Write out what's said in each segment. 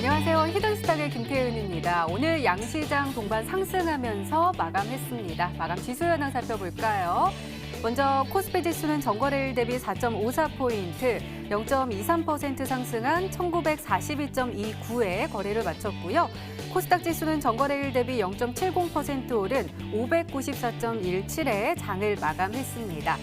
안녕하세요. 히든스탁의 김태은입니다. 오늘 양시장 동반 상승하면서 마감했습니다. 마감 지수 현황 살펴볼까요? 먼저 코스피 지수는 전거래일 대비 4.54포인트, 0.23% 상승한 1942.29에 거래를 마쳤고요. 코스닥 지수는 전거래일 대비 0.70% 오른 594.17에 장을 마감했습니다.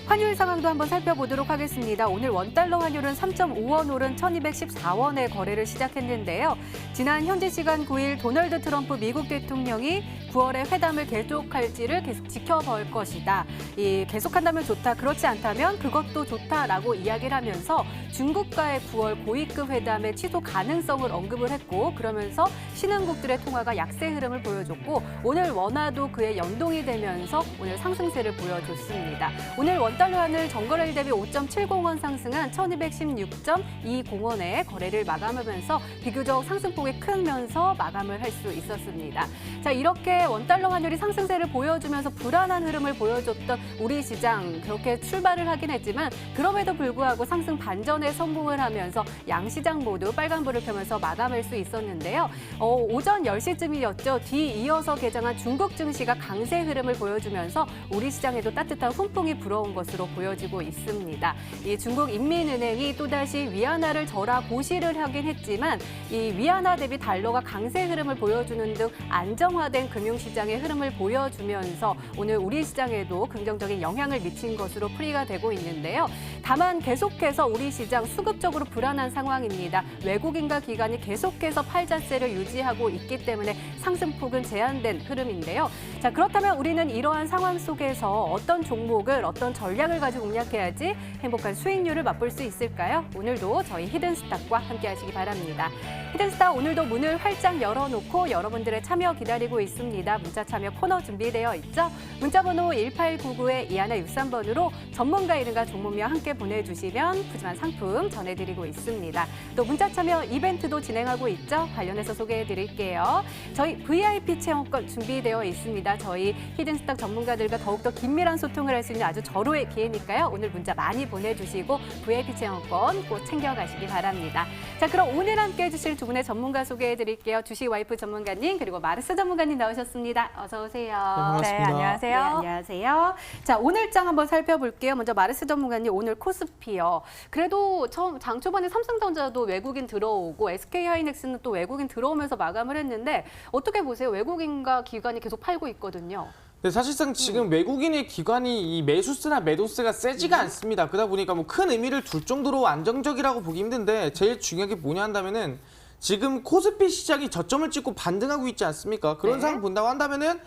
환율 상황도 한번 살펴보도록 하겠습니다. 오늘 원달러 환율은 3.5원 오른 1214원에 거래를 시작했는데요. 지난 현지 시간 9일 도널드 트럼프 미국 대통령이 9월에 회담을 계속할지를 계속 지켜볼 것이다. 계속한다면 좋다, 그렇지 않다면 그것도 좋다라고 이야기를 하면서 중국과의 9월 고위급 회담의 취소 가능성을 언급을 했고, 그러면서 신흥국들의 통화가 약세 흐름을 보여줬고, 오늘 원화도 그에 연동이 되면서 오늘 상승세를 보여줬습니다. 오늘 원달러 환율 전거래일 대비 5.70원 상승한 1216.20원에 거래를 마감하면서 비교적 상승폭이 크면서 마감을 할 수 있었습니다. 자, 이렇게 원달러 환율이 상승세를 보여주면서 불안한 흐름을 보여줬던 우리 시장, 그렇게 출발을 하긴 했지만 그럼에도 불구하고 상승 반전에 성공을 하면서 양시장 모두 빨간불을 켜면서 마감할 수 있었는데요. 오전 10시쯤이었죠. 뒤이어서 개장한 중국 증시가 강세 흐름을 보여주면서 우리 시장에도 따뜻한 훈풍이 불어온 것으로 보여지고 있습니다. 이 중국 인민은행이 또다시 위안화를 절하 고시를 하긴 했지만 이 위안화 대비 달러가 강세 흐름을 보여주는 등 안정화된 금융시장의 흐름을 보여주면서 오늘 우리 시장에도 긍정적인 영향을 미친 것으로 풀이가 되고 있는데요. 다만 계속해서 우리 시장 수급적으로 불안한 상황입니다. 외국인과 기관이 계속해서 팔자세를 유지하고 있기 때문에 상승폭은 제한된 흐름인데요. 자, 그렇다면 우리는 이러한 상황 속에서 어떤 종목을, 어떤 전략을 가지고 공략해야지 행복한 수익률을 맛볼 수 있을까요? 오늘도 저희 히든스탁과 함께 하시기 바랍니다. 히든스탁 오늘도 문을 활짝 열어놓고 여러분들의 참여 기다리고 있습니다. 문자 참여 코너 준비되어 있죠? 문자번호 1899-2163번으로 전문가 이름과 종목명 함께 보내주시면 푸짐한 상품 전해드리고 있습니다. 또 문자 참여 이벤트도 진행하고 있죠? 관련해서 소개해드릴게요. 저희 VIP 체험권 준비되어 있습니다. 저희 히든스탁 전문가들과 더욱더 긴밀한 소통을 할 수 있는 아주 절호의 기회니까요. 오늘 문자 많이 보내주시고 VIP 체험권 꼭 챙겨가시기 바랍니다. 자, 그럼 오늘 함께 해주실 두 분의 전문가 소개해드릴게요. 주식 와이프 전문가님 그리고 마르스 전문가님 나오셨습니다. 어서 오세요. 네, 반갑습니다. 네, 안녕하세요. 네, 안녕하세요. 자, 오늘장 한번 살펴볼게요. 먼저 마르스 전문가님, 오늘 코스피요. 그래도 장 초반에 삼성전자도 외국인 들어오고 SK하이닉스는 또 외국인 들어오면서 마감을 했는데 어떻게 보세요? 외국인과 기관이 계속 팔고 있거든요. 네, 사실상 지금 외국인의 기관이 이 매수세나 매도세가 세지가 않습니다. 그러다 보니까 뭐 큰 의미를 둘 정도로 안정적이라고 보기 힘든데 제일 중요한 게 뭐냐 한다면은 지금 코스피 시장이 저점을 찍고 반등하고 있지 않습니까? 그런 네. 상황 본다고 한다면은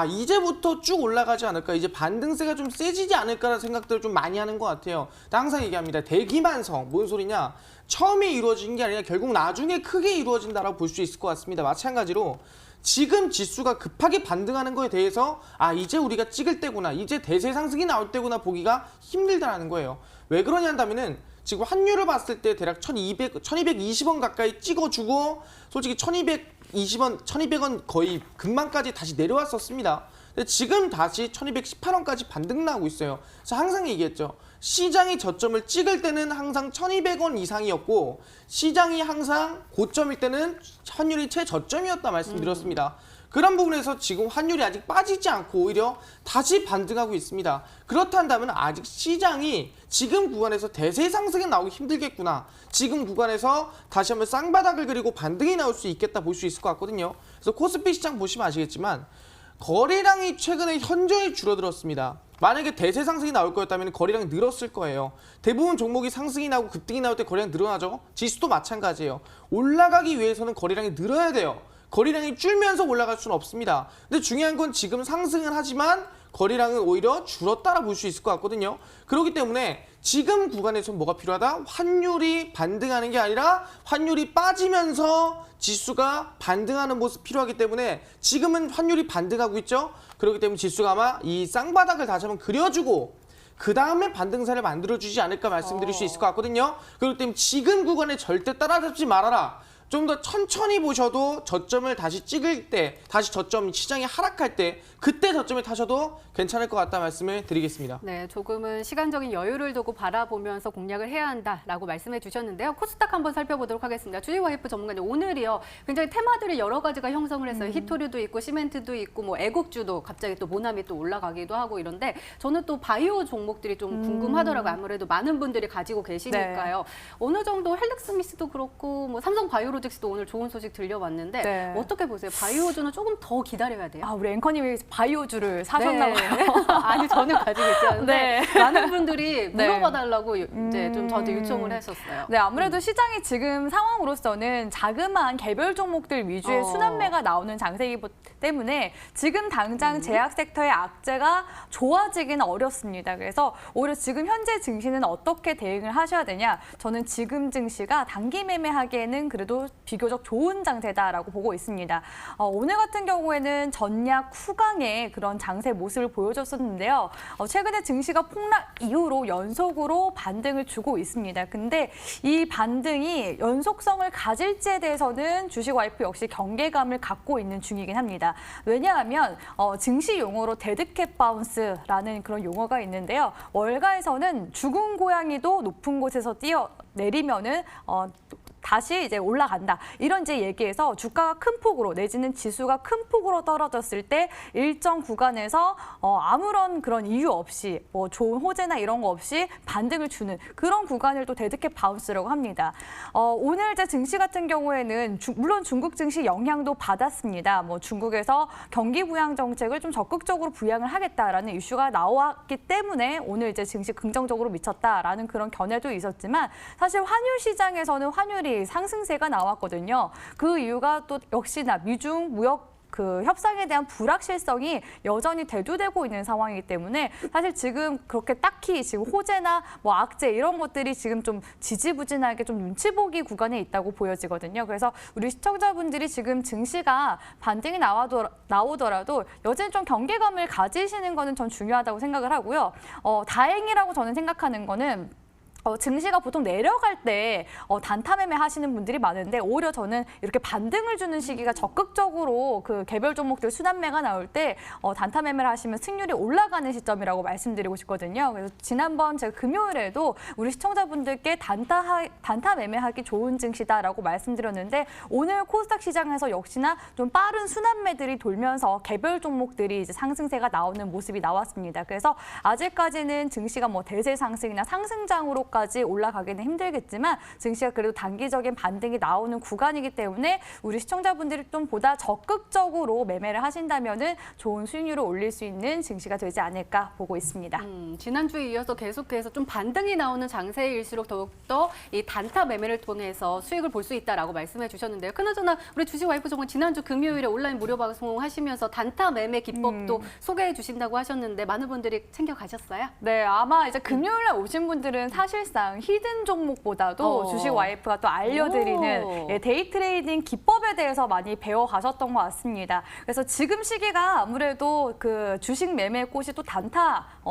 이제부터 쭉 올라가지 않을까, 이제 반등세가 좀 세지지 않을까라는 생각들을 좀 많이 하는 것 같아요. 항상 얘기합니다. 대기만성, 뭔 소리냐? 처음에 이루어진 게 아니라 결국 나중에 크게 이루어진다라고 볼 수 있을 것 같습니다. 마찬가지로 지금 지수가 급하게 반등하는 거에 대해서 이제 우리가 찍을 때구나, 이제 대세 상승이 나올 때구나 보기가 힘들다는 거예요. 왜 그러냐 한다면은 지금 환율을 봤을 때 대략 1220원 가까이 찍어주고 솔직히 1220원, 1200원 거의 근만까지 다시 내려왔었습니다. 근데 지금 다시 1218원까지 반등 나오고 있어요. 그래서 항상 얘기했죠. 시장이 저점을 찍을 때는 항상 1200원 이상이었고 시장이 항상 고점일 때는 환율이 최저점이었다 말씀드렸습니다. 그런 부분에서 지금 환율이 아직 빠지지 않고 오히려 다시 반등하고 있습니다. 그렇다면 아직 시장이 지금 구간에서 대세 상승이 나오기 힘들겠구나. 지금 구간에서 다시 한번 쌍바닥을 그리고 반등이 나올 수 있겠다 볼 수 있을 것 같거든요. 그래서 코스피 시장 보시면 아시겠지만 거래량이 최근에 현저히 줄어들었습니다. 만약에 대세 상승이 나올 거였다면 거래량이 늘었을 거예요. 대부분 종목이 상승이 나고 급등이 나올 때 거래량이 늘어나죠. 지수도 마찬가지예요. 올라가기 위해서는 거래량이 늘어야 돼요. 거래량이 줄면서 올라갈 수는 없습니다. 근데 중요한 건 지금 상승은 하지만 거래량은 오히려 줄었다라 볼 수 있을 것 같거든요. 그렇기 때문에 지금 구간에서 뭐가 필요하다? 환율이 반등하는 게 아니라 환율이 빠지면서 지수가 반등하는 모습 필요하기 때문에 지금은 환율이 반등하고 있죠. 그렇기 때문에 지수가 아마 이 쌍바닥을 다시 한번 그려주고 그 다음에 반등세를 만들어주지 않을까 말씀드릴 수 있을 것 같거든요. 그렇기 때문에 지금 구간에 절대 따라잡지 말아라. 좀 더 천천히 보셔도 저점을 다시 찍을 때, 다시 저점 시장이 하락할 때 그때 저점에 타셔도 괜찮을 것 같다 말씀을 드리겠습니다. 네, 조금은 시간적인 여유를 두고 바라보면서 공략을 해야 한다라고 말씀해 주셨는데요. 코스닥 한번 살펴보도록 하겠습니다. 주식와이프 전문가님, 오늘이요 굉장히 테마들이 여러 가지가 형성을 했어요. 히토류도 있고 시멘트도 있고 뭐 애국주도 갑자기 또 모나미 또 올라가기도 하고 이런데 저는 또 바이오 종목들이 좀 궁금하더라고요. 아무래도 많은 분들이 가지고 계시니까요. 어느 정도 헬릭스미스도 그렇고 뭐 삼성 바이오로직스도 오늘 좋은 소식 들려왔는데 네. 어떻게 보세요? 바이오주는 조금 더 기다려야 돼요? 아, 우리 앵커님이 바이오주를 사셨나 네. 봐요. 아니 저는 가지고 있지 않은데 네. 많은 분들이 네. 물어봐달라고 이제 좀 저한테 요청을 했었어요. 네, 아무래도 시장이 지금 상황으로서는 자그마한 개별 종목들 위주의 어. 순환매가 나오는 장세이기 때문에 지금 당장 제약 섹터의 악재가 좋아지기는 어렵습니다. 그래서 오히려 지금 현재 증시는 어떻게 대응을 하셔야 되냐? 저는 지금 증시가 단기 매매하기에는 그래도 비교적 좋은 장세다라고 보고 있습니다. 오늘 같은 경우에는 전약 후강의 그런 장세 모습을 보여줬었는데요. 최근에 증시가 폭락 이후로 연속으로 반등을 주고 있습니다. 근데 이 반등이 연속성을 가질지에 대해서는 주식와이프 역시 경계감을 갖고 있는 중이긴 합니다. 왜냐하면 증시 용어로 데드캣 바운스라는 그런 용어가 있는데요. 월가에서는 죽은 고양이도 높은 곳에서 뛰어내리면은 다시 이제 올라간다. 이런 이제 얘기에서 주가가 큰 폭으로 내지는 지수가 큰 폭으로 떨어졌을 때 일정 구간에서 아무런 그런 이유 없이 뭐 좋은 호재나 이런 거 없이 반등을 주는 그런 구간을 또 데드캣 바운스라고 합니다. 오늘 이제 증시 같은 경우에는 물론 중국 증시 영향도 받았습니다. 뭐 중국에서 경기 부양 정책을 좀 적극적으로 부양을 하겠다라는 이슈가 나왔기 때문에 오늘 이제 증시 긍정적으로 미쳤다라는 그런 견해도 있었지만 사실 환율 시장에서는 환율이 상승세가 나왔거든요. 그 이유가 또 역시나 미중 무역 협상에 대한 불확실성이 여전히 대두되고 있는 상황이기 때문에 사실 지금 그렇게 딱히 지금 호재나 뭐 악재 이런 것들이 지금 좀 지지부진하게 좀 눈치 보기 구간에 있다고 보여지거든요. 그래서 우리 시청자분들이 지금 증시가 반등이 나오더라도 여전히 좀 경계감을 가지시는 거는 전 중요하다고 생각을 하고요. 다행이라고 저는 생각하는 거는 증시가 보통 내려갈 때 단타 매매 하시는 분들이 많은데 오히려 저는 이렇게 반등을 주는 시기가 적극적으로 그 개별 종목들 순환매가 나올 때 단타 매매를 하시면 승률이 올라가는 시점이라고 말씀드리고 싶거든요. 그래서 지난번 제가 금요일에도 우리 시청자분들께 단타 매매하기 좋은 증시다라고 말씀드렸는데 오늘 코스닥 시장에서 역시나 좀 빠른 순환매들이 돌면서 개별 종목들이 이제 상승세가 나오는 모습이 나왔습니다. 그래서 아직까지는 증시가 뭐 대세 상승이나 상승장으로 까지 올라가기는 힘들겠지만 증시가 그래도 단기적인 반등이 나오는 구간이기 때문에 우리 시청자분들이 좀 보다 적극적으로 매매를 하신다면은 좋은 수익률을 올릴 수 있는 증시가 되지 않을까 보고 있습니다. 지난주에 이어서 계속해서 좀 반등이 나오는 장세일수록 더욱더 이 단타 매매를 통해서 수익을 볼 수 있다라고 말씀해 주셨는데요. 그나저나 우리 주식와이프 정말 지난주 금요일에 온라인 무료 방송 하시면서 단타 매매 기법도 소개해 주신다고 하셨는데 많은 분들이 챙겨가셨어요? 네, 아마 이제 금요일에 오신 분들은 사실상 히든 종목보다도 주식 와이프가 또 알려드리는 데이 트레이딩 기법에 대해서 많이 배워가셨던 것 같습니다. 그래서 지금 시기가 아무래도 그 주식 매매 꽃이 또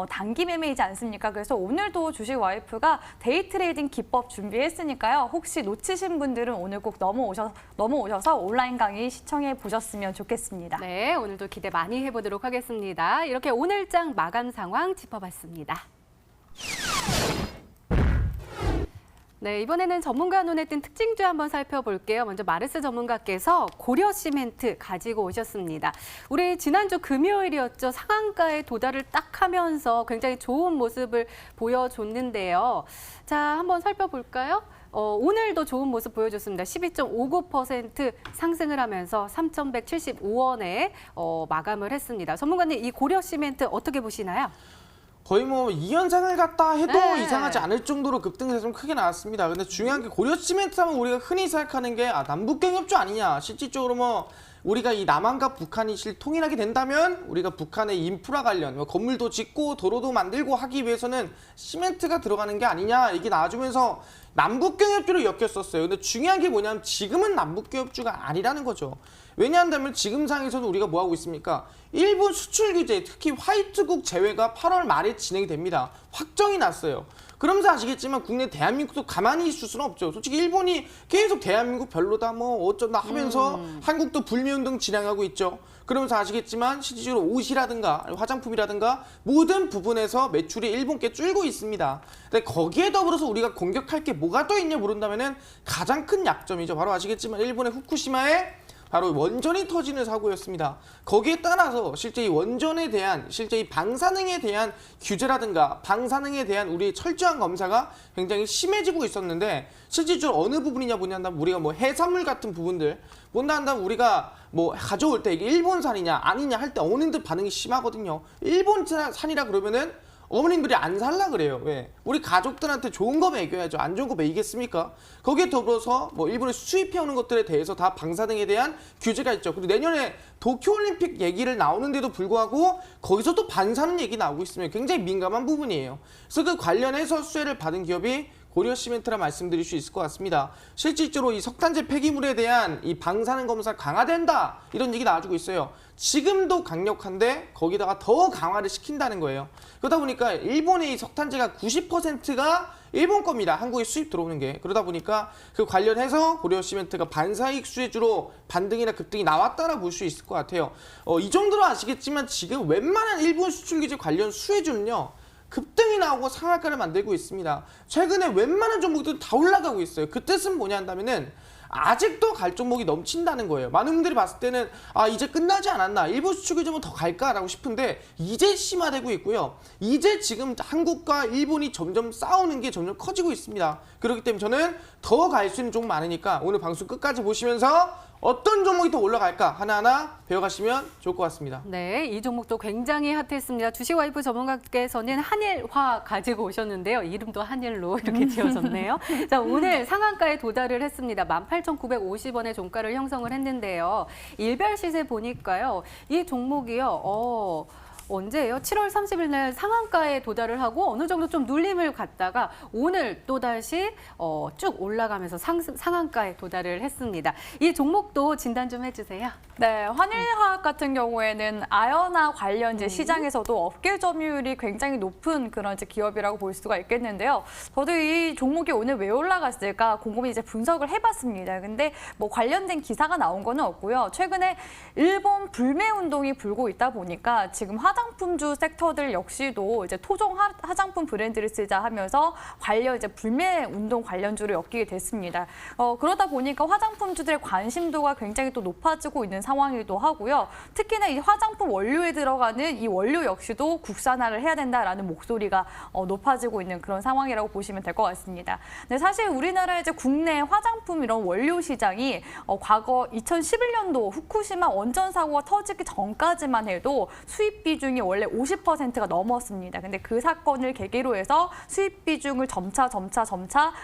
단기 매매이지 않습니까? 그래서 오늘도 주식 와이프가 데이 트레이딩 기법 준비했으니까요. 혹시 놓치신 분들은 오늘 꼭 넘어오셔서 온라인 강의 시청해 보셨으면 좋겠습니다. 네, 오늘도 기대 많이 해보도록 하겠습니다. 이렇게 오늘장 마감 상황 짚어봤습니다. 네, 이번에는 전문가 눈에 띈 특징주 한번 살펴볼게요. 먼저 마르스 전문가께서 고려 시멘트 가지고 오셨습니다. 우리 지난주 금요일이었죠. 상한가에 도달을 딱 하면서 굉장히 좋은 모습을 보여줬는데요. 자, 한번 살펴볼까요? 오늘도 좋은 모습 보여줬습니다. 12.59% 상승을 하면서 3,175원에 마감을 했습니다. 전문가님, 이 고려 시멘트 어떻게 보시나요? 거의 뭐 2연상을 갖다 해도 네. 이상하지 않을 정도로 급등세가 좀 크게 나왔습니다. 근데 중요한 게 고려 시멘트 하면 우리가 흔히 생각하는 게 남북경협조 아니냐. 실질적으로 뭐 우리가 이 남한과 북한이 통일하게 된다면 우리가 북한의 인프라 관련 뭐 건물도 짓고 도로도 만들고 하기 위해서는 시멘트가 들어가는 게 아니냐 이게 나와주면서 남북경협주로 엮였었어요. 근데 중요한 게 뭐냐면 지금은 남북경협주가 아니라는 거죠. 왜냐한다면 지금 상에서는 우리가 뭐 하고 있습니까? 일본 수출 규제, 특히 화이트국 제외가 8월 말에 진행이 됩니다. 확정이 났어요. 그러면서 아시겠지만 국내 대한민국도 가만히 있을 수는 없죠. 솔직히 일본이 계속 대한민국 별로다 뭐 어쩐다 하면서 한국도 불매운동 진행하고 있죠. 그러면서 아시겠지만 실질적으로 옷이라든가 화장품이라든가 모든 부분에서 매출이 일본께 줄고 있습니다. 근데 거기에 더불어서 우리가 공격할 게 뭐가 또 있냐 물은다면은 가장 큰 약점이죠. 바로 아시겠지만 일본의 후쿠시마에 바로 원전이 터지는 사고였습니다. 거기에 따라서 실제 이 원전에 대한 실제 이 방사능에 대한 규제라든가 방사능에 대한 우리의 철저한 검사가 굉장히 심해지고 있었는데 실질적으로 어느 부분이냐 보냐면 우리가 뭐 해산물 같은 부분들 뭔가 한다면 우리가 뭐 가져올 때 이게 일본산이냐 아니냐 할 때 어머님들 반응이 심하거든요. 일본산이라 그러면은 어머님들이 안 살라 그래요. 왜? 우리 가족들한테 좋은 거 먹여야죠. 안 좋은 거 먹이겠습니까? 거기에 더불어서 뭐 일본에 수입해오는 것들에 대해서 다 방사능에 대한 규제가 있죠. 그리고 내년에 도쿄올림픽 얘기를 나오는데도 불구하고 거기서 또 반사능 얘기 나오고 있으면 굉장히 민감한 부분이에요. 그래서 그 관련해서 수혜를 받은 기업이 고려시멘트라 말씀드릴 수 있을 것 같습니다. 실질적으로 이 석탄재 폐기물에 대한 이 방사능 검사 강화된다 이런 얘기 나와주고 있어요. 지금도 강력한데 거기다가 더 강화를 시킨다는 거예요. 그러다 보니까 일본의 이 석탄재가 90%가 일본 겁니다. 한국에 수입 들어오는 게. 그러다 보니까 그 관련해서 고려시멘트가 반사이익 수혜주로 반등이나 급등이 나왔다라 볼 수 있을 것 같아요. 이 정도로 아시겠지만 지금 웬만한 일본 수출규제 관련 수혜주는요. 급등이 나오고 상한가를 만들고 있습니다. 최근에 웬만한 종목들은 다 올라가고 있어요. 그 뜻은 뭐냐 한다면은 아직도 갈 종목이 넘친다는 거예요. 많은 분들이 봤을 때는 이제 끝나지 않았나 일본 수출 규제면 더 갈까라고 싶은데 이제 심화되고 있고요. 이제 지금 한국과 일본이 점점 싸우는 게 점점 커지고 있습니다. 그렇기 때문에 저는 더 갈 수 있는 종목 많으니까 오늘 방송 끝까지 보시면서 어떤 종목이 더 올라갈까 하나하나 배워가시면 좋을 것 같습니다. 네, 이 종목도 굉장히 핫했습니다. 주식와이프 전문가께서는 한일화 가지고 오셨는데요. 이름도 한일로 이렇게 지어졌네요. 자, 오늘 상한가에 도달을 했습니다. 18,950원의 종가를 형성을 했는데요. 일별 시세 보니까요. 이 종목이요. 언제예요? 7월 30일 날 상한가에 도달을 하고 어느 정도 좀 눌림을 갔다가 오늘 또다시 쭉 올라가면서 상한가에 도달을 했습니다. 이 종목도 진단 좀 해주세요. 네, 환일화학 같은 경우에는 아연화 관련 이제 시장에서도 업계 점유율이 굉장히 높은 그런 이제 기업이라고 볼 수가 있겠는데요. 저도 이 종목이 오늘 왜 올라갔을까 곰곰이 이제 분석을 해봤습니다. 근데 뭐 관련된 기사가 나온 거는 없고요. 최근에 일본 불매 운동이 불고 있다 보니까 지금 화장품주 섹터들 역시도 이제 토종 화장품 브랜드를 쓰자 하면서 관련 이제 불매 운동 관련주를 엮이게 됐습니다. 그러다 보니까 화장품주들의 관심도가 굉장히 또 높아지고 있는 상황이기도 하고요. 특히나 이 화장품 원료에 들어가는 이 원료 역시도 국산화를 해야 된다라는 목소리가 높아지고 있는 그런 상황이라고 보시면 될 것 같습니다. 근데 사실 우리나라 이제 국내 화장품 이런 원료 시장이 과거 2011년도 후쿠시마 원전 사고가 터지기 전까지만 해도 수입 비중이 원래 50%가 넘었습니다. 근데 그 사건을 계기로 해서 수입 비중을 점차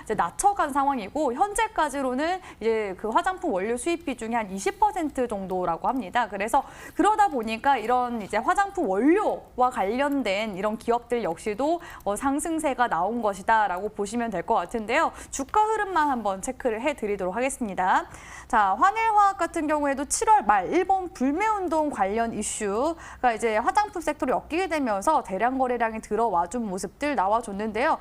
이제 낮춰간 상황이고 현재까지로는 이제 그 화장품 원료 수입 비중이 한 20% 정도라고 합니다. 그래서 그러다 보니까 이런 이제 화장품 원료와 관련된 이런 기업들 역시도 상승세가 나온 것이다라고 보시면 될 것 같은데요. 주가 흐름만 한번 체크를 해드리도록 하겠습니다. 자, 환일화학 같은 경우에도 7월 말 일본 불매운동 관련 이슈가 이제 화장품 섹터로 엮이게 되면서 대량 거래량이 들어와준 모습들 나와줬는데요.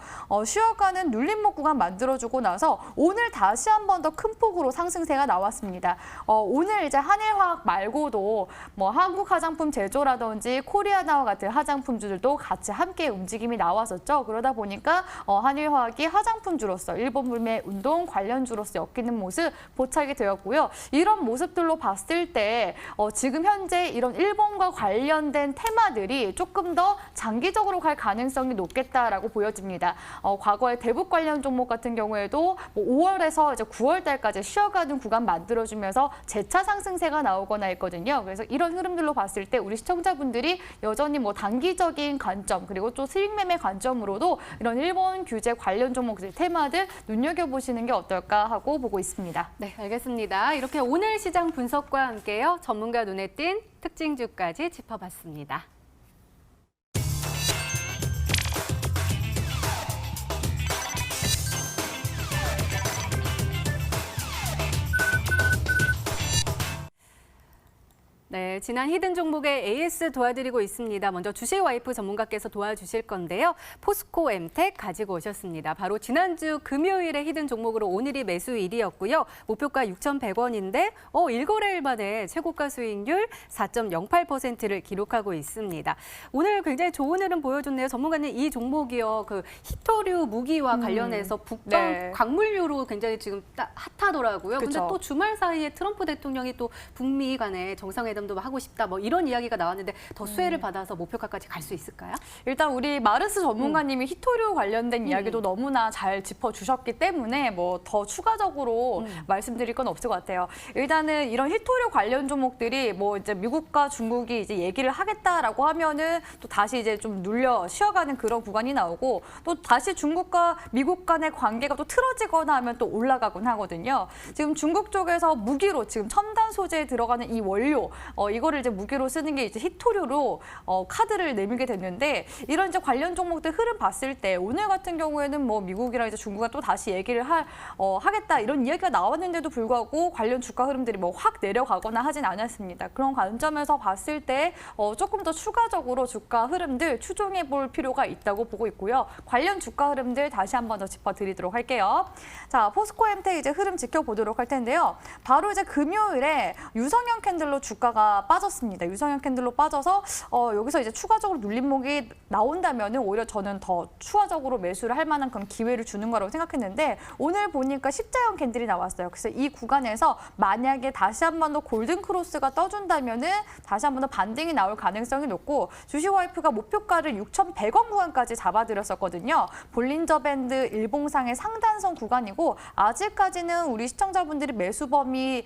슈어가는 눌림목 구간 만들어주고 나서 오늘 다시 한 번 더 큰 폭으로 상승세가 나왔습니다. 오늘 이제 한일화학 말고도 뭐 한국 화장품 제조라든지 코리아나와 같은 화장품주들도 같이 함께 움직임이 나왔었죠. 그러다 보니까 한일화학이 화장품주로서 일본 불매 운동 관련주로서 엮이는 모습 포착이 되었고요. 이런 모습들로 봤을 때 지금 현재 이런 일본과 관련된 테마들이 조금 더 장기적으로 갈 가능성이 높겠다라고 보여집니다. 과거에 대북 관련 종목 같은 경우에도 뭐 5월에서 이제 9월 달까지 쉬어가는 구간 만들어주면서 재차 상승세가 나오거나 했거든요. 그래서 이런 흐름들로 봤을 때 우리 시청자분들이 여전히 뭐 단기적인 관점 그리고 또 수익 매매 관점으로도 이런 일본 규제 관련 종목들 테마들 눈여겨보시는 게 어떨까 하고 보고 있습니다. 네, 알겠습니다. 이렇게 오늘 시장 분석과 함께요. 전문가 눈에 띈 특징주까지 짚어봤습니다. 네, 네, 지난 히든 종목의 AS 도와드리고 있습니다. 먼저 주식와이프 전문가께서 도와주실 건데요. 포스코 엠텍 가지고 오셨습니다. 바로 지난주 금요일에 히든 종목으로 오늘이 매수일이었고요. 목표가 6,100원인데 1거래일 만에 최고가 수익률 4.08%를 기록하고 있습니다. 오늘 굉장히 좋은 흐름 보여줬네요. 전문가님, 이 종목이요. 그 히토류 무기와 관련해서 북방 네. 광물류로 굉장히 지금 핫하더라고요. 근데 그쵸. 또 주말 사이에 트럼프 대통령이 또 북미 간에 정상회담도 하고 싶다 뭐 이런 이야기가 나왔는데 더 수혜를 받아서 목표가까지 갈 수 있을까요? 일단 우리 마르스 전문가님이 히토류 관련된 이야기도 너무나 잘 짚어주셨기 때문에 뭐 더 추가적으로 말씀드릴 건 없을 것 같아요. 일단은 이런 히토류 관련 종목들이 뭐 이제 미국과 중국이 이제 얘기를 하겠다라고 하면은 또 다시 이제 좀 눌려 쉬어가는 그런 구간이 나오고 또 다시 중국과 미국 간의 관계가 또 틀어지거나 하면 또 올라가곤 하거든요. 지금 중국 쪽에서 무기로 지금 첨단 소재에 들어가는 이 원료 이거를 이제 무기로 쓰는 게 이제 히토류로 카드를 내밀게 됐는데 이런 이제 관련 종목들 흐름 봤을 때 오늘 같은 경우에는 뭐 미국이랑 이제 중국과 또 다시 얘기를 하겠다 이런 이야기가 나왔는데도 불구하고 관련 주가 흐름들이 뭐 확 내려가거나 하진 않았습니다. 그런 관점에서 봤을 때 조금 더 추가적으로 주가 흐름들 추종해 볼 필요가 있다고 보고 있고요. 관련 주가 흐름들 다시 한 번 더 짚어드리도록 할게요. 자, 포스코 엠텍 이제 흐름 지켜보도록 할 텐데요. 바로 이제 금요일에 유성형 캔들로 주가가 빠졌습니다. 유성형 캔들로 빠져서 여기서 이제 추가적으로 눌림목이 나온다면은 오히려 저는 더 추가적으로 매수를 할 만한 그런 기회를 주는 거라고 생각했는데 오늘 보니까 십자형 캔들이 나왔어요. 그래서 이 구간에서 만약에 다시 한 번 더 골든 크로스가 떠준다면은 다시 한 번 더 반등이 나올 가능성이 높고 주식와이프가 목표가를 6,100원 구간까지 잡아드렸었거든요. 볼린저 밴드 일봉상의 상단선 구간이고 아직까지는 우리 시청자분들이 매수 범위에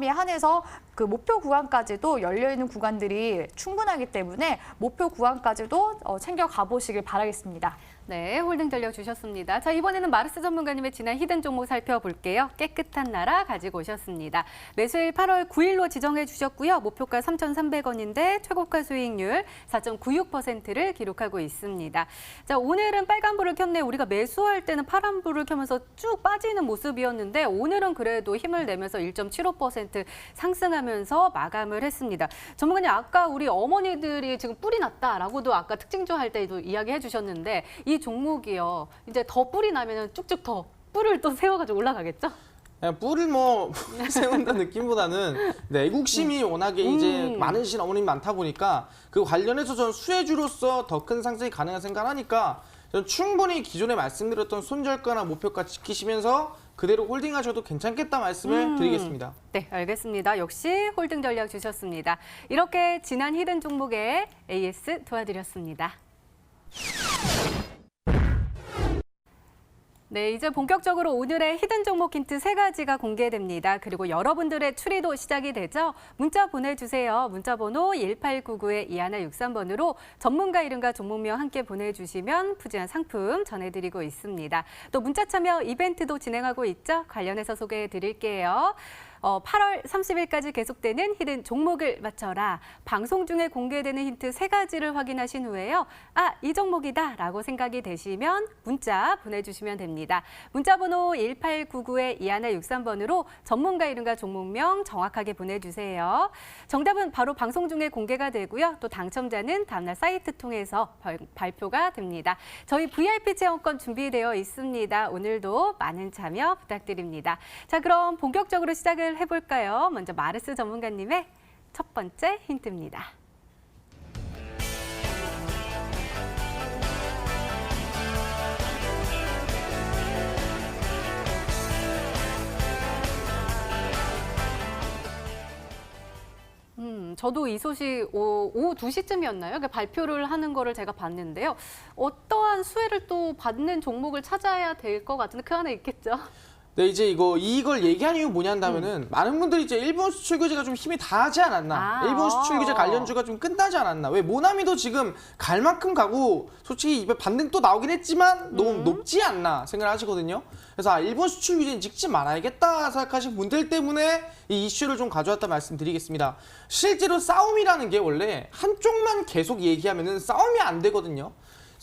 한해서 그 목표 구간까지도 열려있는 구간들이 충분하기 때문에 목표 구간까지도 챙겨 가보시길 바라겠습니다. 네, 홀딩 전략 주셨습니다. 자, 이번에는 마르스 전문가님의 지난 히든 종목 살펴볼게요. 깨끗한 나라 가지고 오셨습니다. 매수일 8월 9일로 지정해 주셨고요. 목표가 3,300원인데 최고가 수익률 4.96%를 기록하고 있습니다. 자, 오늘은 빨간불을 켰네. 우리가 매수할 때는 파란불을 켜면서 쭉 빠지는 모습이었는데 오늘은 그래도 힘을 내면서 1.75% 상승하면서 마감을 했습니다. 전문가님, 아까 우리 어머니들이 지금 뿔이 났다라고도 아까 특징주 할 때도 이야기해 주셨는데 이 종목이요. 이제 더 뿔이 나면은 쭉쭉 더 뿔을 또 세워가지고 올라가겠죠? 그냥 뿔을 뭐 세운다 느낌보다는 애국심이 워낙에 이제 많으신 어머님 많다 보니까 그 관련해서 저는 수혜주로서 더 큰 상승이 가능한 생각하니까 저는 충분히 기존에 말씀드렸던 손절가나 목표가 지키시면서 그대로 홀딩하셔도 괜찮겠다 말씀을 드리겠습니다. 네, 알겠습니다. 역시 홀딩 전략 주셨습니다. 이렇게 지난 히든 종목의 AS 도와드렸습니다. 네, 이제 본격적으로 오늘의 히든 종목 힌트 3가지가 공개됩니다. 그리고 여러분들의 추리도 시작이 되죠. 문자 보내주세요. 문자 번호 1899-2163번으로 전문가 이름과 종목명 함께 보내주시면 푸짐한 상품 전해드리고 있습니다. 또 문자 참여 이벤트도 진행하고 있죠. 관련해서 소개해드릴게요. 8월 30일까지 계속되는 히든 종목을 맞춰라. 방송 중에 공개되는 힌트 3가지를 확인하신 후에요. 아, 이 종목이다 라고 생각이 되시면 문자 보내주시면 됩니다. 문자 번호 1899-2163번으로 전문가 이름과 종목명 정확하게 보내주세요. 정답은 바로 방송 중에 공개가 되고요. 또 당첨자는 다음날 사이트 통해서 발표가 됩니다. 저희 VIP 체험권 준비되어 있습니다. 오늘도 많은 참여 부탁드립니다. 자, 그럼 본격적으로 시작을 해볼까요? 먼저 마르스 전문가님의 첫 번째 힌트입니다. 저도 이 소식 오후 2시쯤이었나요? 그러니까 발표를 하는 거를 제가 봤는데요. 어떠한 수혜를 또 받는 종목을 찾아야 될 것 같은데 그 안에 있겠죠? 네, 이제 이걸 얘기한 이유 뭐냐면은 많은 분들이 이제 일본 수출 규제가 좀 힘이 다하지 않았나. 일본 수출 규제 관련주가 좀 끝나지 않았나. 왜 모나미도 지금 갈 만큼 가고 솔직히 이번 반등 또 나오긴 했지만 너무 높지 않나 생각을 하시거든요. 그래서 일본 수출 규제는 찍지 말아야겠다 생각하신 분들 때문에 이 이슈를 좀 가져왔다 말씀드리겠습니다. 실제로 싸움이라는 게 원래 한쪽만 계속 얘기하면은 싸움이 안 되거든요.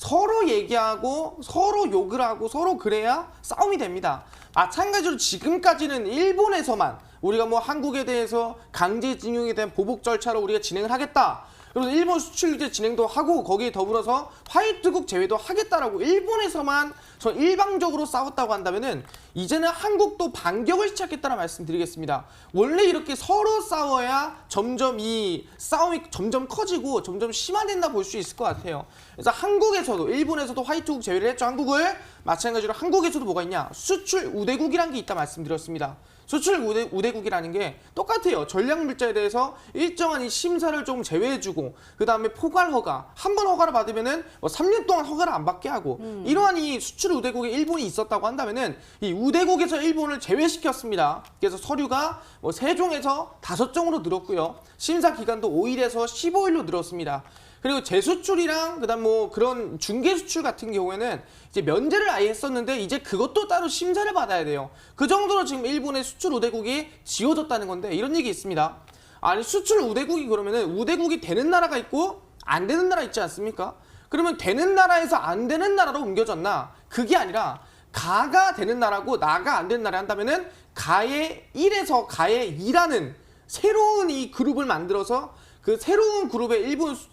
서로 얘기하고 서로 욕을 하고 서로 그래야 싸움이 됩니다. 마찬가지로 지금까지는 일본에서만 우리가 뭐 한국에 대해서 강제징용에 대한 보복 절차로 우리가 진행을 하겠다. 그래서 일본 수출 규제 진행도 하고 거기에 더불어서 화이트국 제외도 하겠다라고 일본에서만 저 일방적으로 싸웠다고 한다면은 이제는 한국도 반격을 시작했다는 말씀드리겠습니다. 원래 이렇게 서로 싸워야 점점 이 싸움이 점점 커지고 점점 심화된다 볼 수 있을 것 같아요. 그래서 한국에서도 일본에서도 화이트국 제외를 했죠. 한국을 마찬가지로 한국에서도 뭐가 있냐? 수출 우대국이라는 게 있다 말씀드렸습니다. 수출 우대국이라는 게 똑같아요. 전략 물자에 대해서 일정한 이 심사를 좀 제외해주고 그 다음에 포괄 허가 한 번 허가를 받으면은 뭐 3년 동안 허가를 안 받게 하고 이러한 이 수출 우대국에 일본이 있었다고 한다면은 이 우대국에서 일본을 제외시켰습니다. 그래서 서류가 뭐 3종에서 5종으로 늘었고요. 심사 기간도 5일에서 15일로 늘었습니다. 그리고 재수출이랑 그다음 뭐 그런 중개 수출 같은 경우에는 이제 면제를 아예 했었는데 이제 그것도 따로 심사를 받아야 돼요. 그 정도로 지금 일본의 수출 우대국이 지어졌다는 건데 이런 얘기 있습니다. 아니 수출 우대국이 그러면은 우대국이 되는 나라가 있고 안 되는 나라 있지 않습니까? 그러면 되는 나라에서 안 되는 나라로 옮겨졌나? 그게 아니라 가가 되는 나라고 나가 안 되는 나라 한다면은 가의 1에서 가의 2라는 새로운 이 그룹을 만들어서 그 새로운 그룹에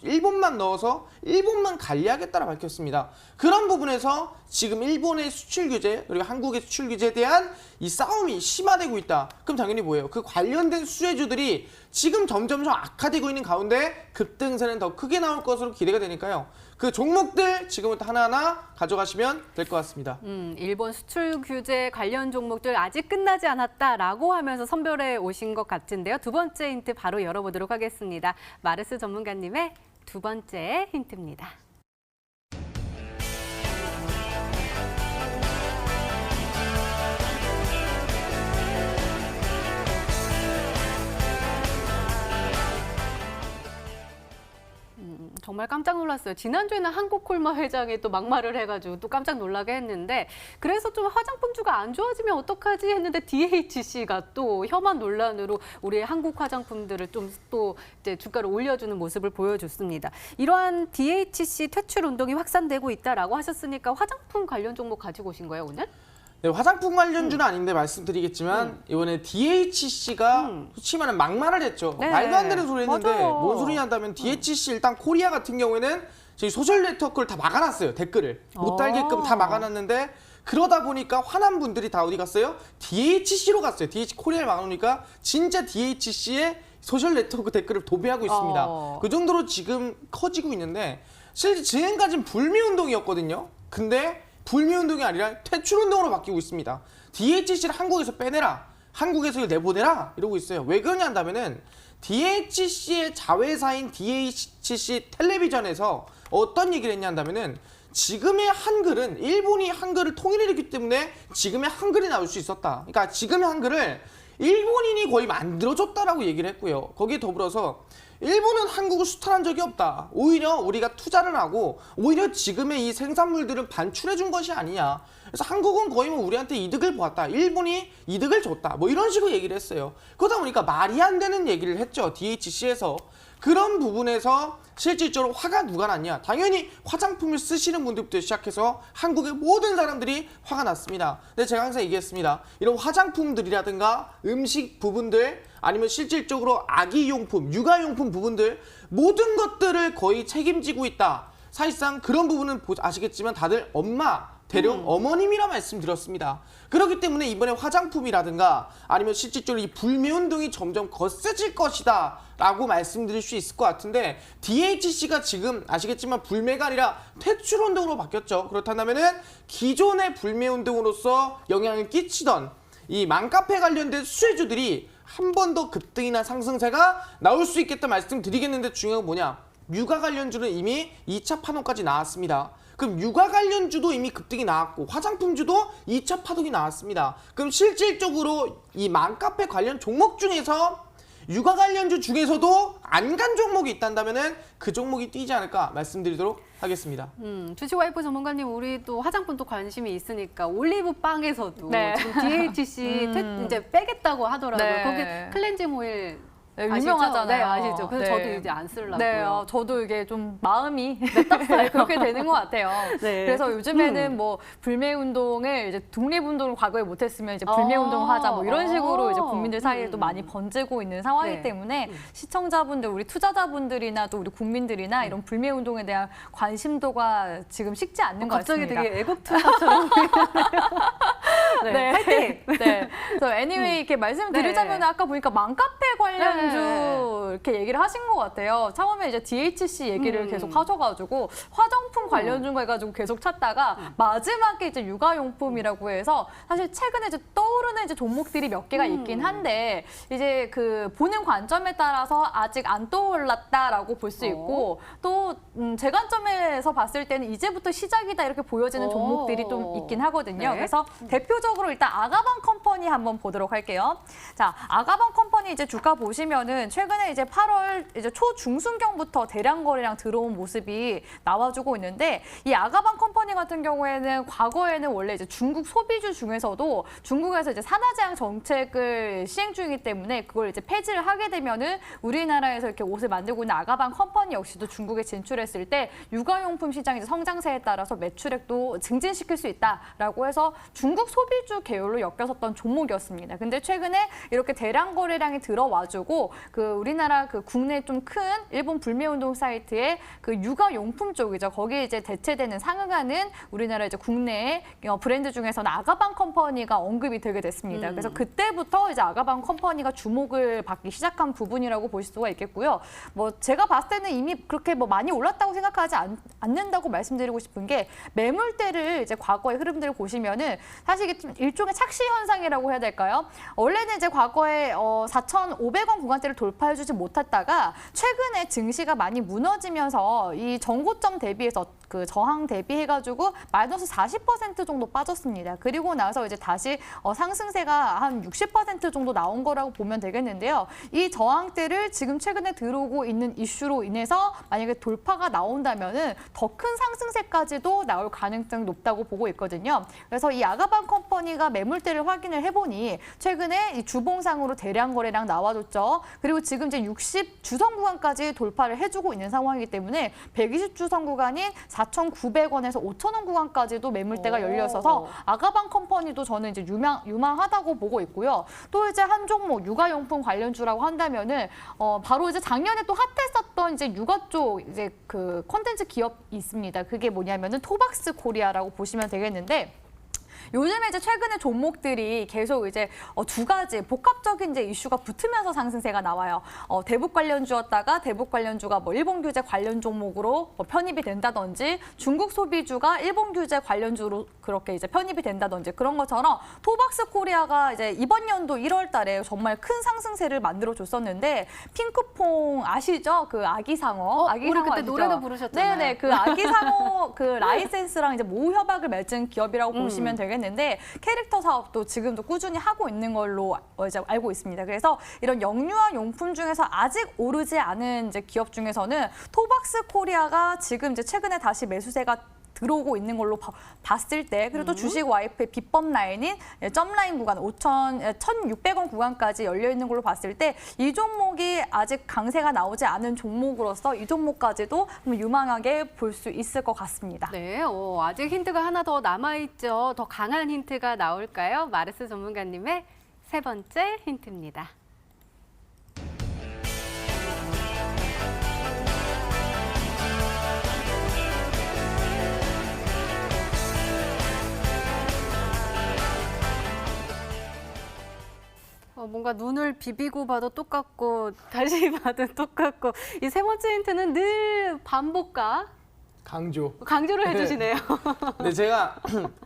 일본만 넣어서 일본만 관리하겠다라 밝혔습니다. 그런 부분에서 지금 일본의 수출 규제 그리고 한국의 수출 규제에 대한 이 싸움이 심화되고 있다. 그럼 당연히 뭐예요? 그 관련된 수혜주들이 지금 점점 악화되고 있는 가운데 급등세는 더 크게 나올 것으로 기대가 되니까요. 그 종목들 지금부터 하나하나 가져가시면 될 것 같습니다. 일본 수출 규제 관련 종목들 아직 끝나지 않았다라고 하면서 선별해 오신 것 같은데요. 두 번째 힌트 바로 열어보도록 하겠습니다. 마르스 전문가님의 두 번째 힌트입니다. 정말 깜짝 놀랐어요. 지난주에는 한국콜마 회장이 또 막말을 해가지고 또 깜짝 놀라게 했는데 그래서 좀 화장품주가 안 좋아지면 어떡하지 했는데 DHC가 또 혐한 논란으로 우리의 한국 화장품들을 좀 또 이제 주가를 올려주는 모습을 보여줬습니다. 이러한 DHC 퇴출 운동이 확산되고 있다라고 하셨으니까 화장품 관련 종목 가지고 오신 거예요, 오늘? 네, 화장품 관련주는 아닌데 말씀드리겠지만 이번에 DHC가 솔직히 말하면 막말을 했죠. 네. 말도 안 되는 소리 했는데 맞아요. 뭔 소리냐 한다면 DHC 일단 코리아 같은 경우에는 저희 소셜 네트워크를 다 막아놨어요. 댓글을 못 달게끔 다 막아놨는데 그러다 보니까 화난 분들이 다 어디 갔어요? DHC로 갔어요. DHC 코리아를 막아놓으니까 진짜 DHC의 소셜 네트워크 댓글을 도배하고 있습니다. 그 정도로 지금 커지고 있는데 실제 지금까지는 불매운동이었거든요. 근데 불매운동이 아니라 퇴출운동으로 바뀌고 있습니다. DHC를 한국에서 빼내라. 한국에서 이걸 내보내라. 이러고 있어요. 왜 그러냐 한다면은 DHC의 자회사인 DHC 텔레비전에서 어떤 얘기를 했냐 한다면은 지금의 한글은 일본이 한글을 통일했기 때문에 지금의 한글이 나올 수 있었다. 그러니까 지금의 한글을 일본인이 거의 만들어줬다라고 얘기를 했고요. 거기에 더불어서 일본은 한국을 수탈한 적이 없다. 오히려 우리가 투자를 하고 오히려 지금의 이 생산물들은 반출해 준 것이 아니냐. 그래서 한국은 거의 뭐 우리한테 이득을 보았다. 일본이 이득을 줬다. 뭐 이런 식으로 얘기를 했어요. 그러다 보니까 말이 안 되는 얘기를 했죠. DHC에서. 그런 부분에서 실질적으로 화가 누가 났냐? 당연히 화장품을 쓰시는 분들부터 시작해서 한국의 모든 사람들이 화가 났습니다. 근데 제가 항상 얘기했습니다. 이런 화장품들이라든가 음식 부분들 아니면 실질적으로 아기용품, 육아용품 부분들 모든 것들을 거의 책임지고 있다. 사실상 그런 부분은 아시겠지만 다들 엄마, 대령 어머님이라 말씀드렸습니다. 그렇기 때문에 이번에 화장품이라든가 아니면 실질적으로 이 불매운동이 점점 거세질 것이다 라고 말씀드릴 수 있을 것 같은데 DHC가 지금 아시겠지만 불매가 아니라 퇴출운동으로 바뀌었죠. 그렇다면은 기존의 불매운동으로서 영향을 끼치던 이 맘카페 관련된 수혜주들이 한 번 더 급등이나 상승세가 나올 수 있겠다 말씀드리겠는데 중요한 건 뭐냐? 육아 관련주는 이미 2차 파동까지 나왔습니다. 그럼 육아 관련주도 이미 급등이 나왔고 화장품주도 2차 파동이 나왔습니다. 그럼 실질적으로 이 맘카페 관련 종목 중에서 육아 관련주 중에서도 안 간 종목이 있다면은 그 종목이 뛰지 않을까 말씀드리도록 하겠습니다. 주식와이프 전문가님, 우리도 화장품도 관심이 있으니까 올리브빵에서도 네. 지금 DHC 이제 빼겠다고 하더라고요. 네. 거기 클렌징 오일 네, 아시죠? 유명하잖아요. 네, 아시죠. 그래서 네. 저도 이제 안 쓰려고요. 네, 저도 이게 좀 마음이 네, 그렇게 되는 것 같아요. 네. 그래서 요즘에는 뭐 불매 운동을 이제 독립 운동을 과거에 못했으면 이제 불매 운동을 하자 뭐 이런 식으로 이제 국민들 사이에도 많이 번지고 있는 상황이기 네. 때문에 시청자분들, 우리 투자자분들이나 또 우리 국민들이나 이런 불매 운동에 대한 관심도가 지금 식지 않는 것 갑자기 같습니다. 되게 애국투사처럼 네. 네. 파이팅! 네. 그래서 anyway 이렇게 말씀드리자면 네. 아까 보니까 맘카페 관련주 네. 이렇게 얘기를 하신 것 같아요. 처음에 이제 DHC 얘기를 계속 하셔가지고 화장품 관련주가 해가지고 계속 찾다가 마지막에 이제 육아용품이라고 해서 사실 최근에 이제 떠오르는 이제 종목들이 몇 개가 있긴 한데 이제 그 보는 관점에 따라서 아직 안 떠올랐다라고 볼 수 있고 또 제 관점에서 봤을 때는 이제부터 시작이다 이렇게 보여지는 종목들이 좀 있긴 하거든요. 네. 그래서 대표적으로 일단 아가방 컴퍼니 한번 보도록 할게요. 자, 아가방 컴퍼니 이제 주가 보시면은 최근에 이제 8월 이제 초중순경부터 대량 거래량 들어온 모습이 나와주고 있는데 이 아가방 컴퍼니 같은 경우에는 과거에는 원래 이제 중국 소비주 중에서도 중국에서 이제 산화 제한 정책을 시행 중이기 때문에 그걸 이제 폐지를 하게 되면은 우리나라에서 이렇게 옷을 만들고 있는 아가방 컴퍼니 역시도 중국에 진출했을 때 육아용품 시장 이제 성장세에 따라서 매출액도 증진시킬 수 있다라고 해서 중국 소비주 계열로 엮였었던 종목이었습니다. 근데 최근에 이렇게 대량 거래량이 들어와주고 그 우리나라 그 국내 좀 큰 일본 불매운동 사이트에 그 육아용품 쪽이죠. 거기에 이제 대체되는 상응하는 우리나라 이제 국내 브랜드 중에서는 아가방 컴퍼니가 언급이 되게 됐습니다. 그래서 그때부터 이제 아가방 컴퍼니가 주목을 받기 시작한 부분이라고 보실 수가 있겠고요. 뭐 제가 봤을 때는 이미 그렇게 뭐 많이 올랐다고 생각하지 않는다고 말씀드리고 싶은 게 매물대를 이제 과거의 흐름들을 보시면은 사실 이게 좀 일종의 착시 현상이라고 해야 될까요? 원래는 이제 과거에 4,500원 구간대를 돌파해주지 못했다가 최근에 증시가 많이 무너지면서 이 전고점 대비해서 그 저항 대비해가지고 마이너스 40% 정도 빠졌습니다. 그리고 나서 이제 다시 상승세가 한 60% 정도 나온 거라고 보면 되겠는데요. 이 저항대를 지금 최근에 들어오고 있는 이슈로 인해서 만약에 돌파가 나온다면은 더 큰 상승세까지도 나올 가능성이 높다고 보고 있거든요. 그래서 이 아가방 컴퍼니가 매물대를 확인을 해보니 최근에 이 주봉상으로 대량 거래량 나와줬죠. 그리고 지금 이제 60 주선 구간까지 돌파를 해주고 있는 상황이기 때문에 120 주선 구간인 4,900원에서 5,000원 구간까지도 매물대가 열려 있어서 아가방 컴퍼니도 저는 이제 유망하다고 보고 있고요. 또 이제 한 종목 육아용품 관련주라고 한다면은 바로 이제 작년에 또 핫했었던 이제 육아 쪽 이제 그 콘텐츠 기업이 있습니다. 그게 뭐냐면은 토박스 코리아라고 보시면 되겠는데. 요즘에 이제 최근에 종목들이 계속 이제 두 가지 복합적인 이제 이슈가 붙으면서 상승세가 나와요. 대북 관련주였다가 대북 관련주가 뭐 일본 규제 관련 종목으로 뭐 편입이 된다든지 중국 소비주가 일본 규제 관련주로 그렇게 이제 편입이 된다든지 그런 것처럼 토박스 코리아가 이제 이번 연도 1월 달에 정말 큰 상승세를 만들어 줬었는데 핑크퐁 아시죠? 그 아기 상어. 아기 우리 상어 그때 아시죠? 노래도 부르셨잖아요. 네네. 그 아기 상어 그 라이센스랑 이제 모후 협약을 맺은 기업이라고 보시면 되겠는데 캐릭터 사업도 지금도 꾸준히 하고 있는 걸로 이제 알고 있습니다. 그래서 이런 영유아 용품 중에서 아직 오르지 않은 이제 기업 중에서는 토박스 코리아가 지금 이제 최근에 다시 매수세가 들어오고 있는 걸로 봤을 때 그리고 또 주식 와이프의 비법 라인인 점라인 구간 1,600원 구간까지 열려 있는 걸로 봤을 때 이 종목이 아직 강세가 나오지 않은 종목으로서 이 종목까지도 유망하게 볼 수 있을 것 같습니다. 네, 아직 힌트가 하나 더 남아있죠. 더 강한 힌트가 나올까요? 마르스 전문가님의 세 번째 힌트입니다. 뭔가 눈을 비비고 봐도 똑같고 다시 봐도 똑같고 이 세 번째 힌트는 늘 반복과 강조를 해주시네요. 근데 제가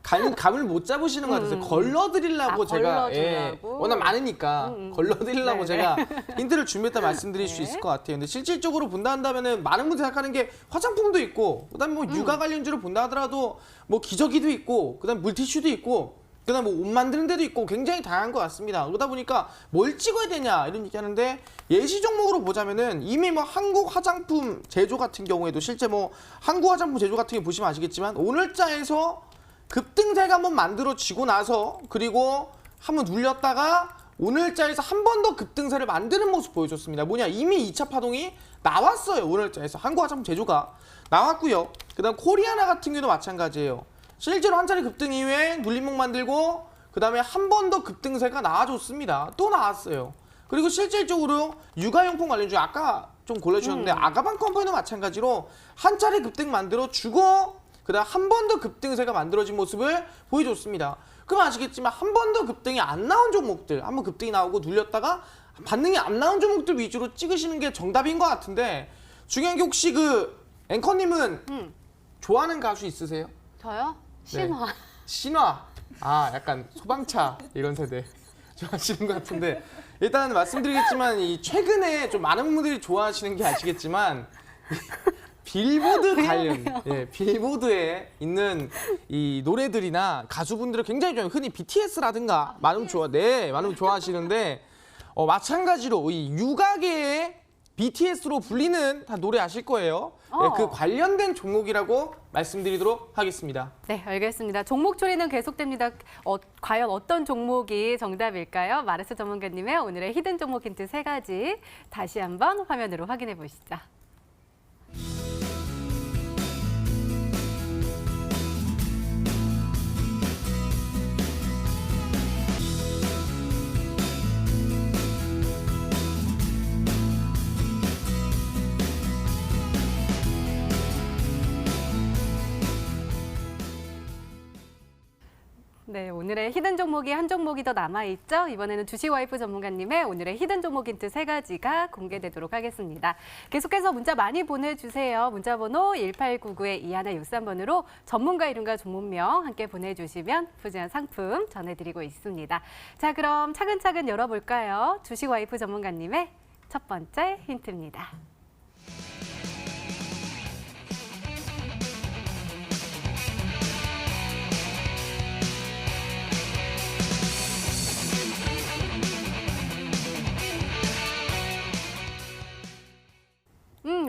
감을 못 잡으시는 것 같아서 걸러드리려고 제가 걸러주려고. 워낙 많으니까 걸러드리려고 네네. 제가 힌트를 준비했다 말씀드릴 수 네. 있을 것 같아요. 근데 실질적으로 본다 한다면은 많은 분들이 생각하는 게 화장품도 있고 그다음에 뭐 육아 관련주를 본다 하더라도 뭐 기저귀도 있고 그다음 물티슈도 있고 그다음 뭐 옷 만드는 데도 있고 굉장히 다양한 것 같습니다. 그러다 보니까 뭘 찍어야 되냐 이런 얘기하는데 예시 종목으로 보자면은 이미 뭐 한국 화장품 제조 같은 경우에도 실제 뭐 한국 화장품 제조 같은 게 보시면 아시겠지만 오늘자에서 급등세가 한번 만들어지고 나서 그리고 한번 눌렸다가 오늘자에서 한 번 더 급등세를 만드는 모습 보여줬습니다. 뭐냐, 이미 2차 파동이 나왔어요. 오늘자에서 한국화장품 제조가 나왔고요. 그다음 코리아나 같은 경우도 마찬가지예요. 실제로 한 차례 급등 이후에 눌림목 만들고 그다음에 한 번 더 급등세가 나와줬습니다. 또 나왔어요. 그리고 실질적으로 육아용품 관련 중에 아까 좀 골라주셨는데 아가방 컴퍼니도 마찬가지로 한 차례 급등 만들어 주고 그다음 한 번 더 급등세가 만들어진 모습을 보여줬습니다. 그럼 아시겠지만 한 번 더 급등이 안 나온 종목들, 한번 급등이 나오고 눌렸다가 반등이 안 나온 종목들 위주로 찍으시는 게 정답인 것 같은데 중요한 게 혹시 그 앵커님은 좋아하는 가수 있으세요? 저요? 신화. 네. 신화. 아, 약간 소방차 이런 세대 좋아하시는 것 같은데 일단 말씀드리겠지만 이 최근에 좀 많은 분들이 좋아하시는 게 아시겠지만 빌보드 관련, 예, 빌보드에 있는 이 노래들이나 가수분들을 굉장히 좋아해요. 흔히 BTS라든가 많은 좋아하시는데 마찬가지로 이 육아계의 BTS로 불리는 다 노래 아실 거예요. 예, 그 관련된 종목이라고 말씀드리도록 하겠습니다. 네, 알겠습니다. 종목 추리는 계속됩니다. 과연 어떤 종목이 정답일까요? 마르스 전문가님의 오늘의 히든 종목 힌트 3가지 다시 한번 화면으로 확인해 보시죠. 네, 오늘의 히든 종목이 한 종목이 더 남아있죠? 이번에는 주식와이프 전문가님의 오늘의 히든 종목 힌트 3가지가 공개되도록 하겠습니다. 계속해서 문자 많이 보내주세요. 문자번호 1899-2163번으로 전문가 이름과 종목명 함께 보내주시면 푸짐한 상품 전해드리고 있습니다. 자, 그럼 차근차근 열어볼까요? 주식와이프 전문가님의 첫 번째 힌트입니다.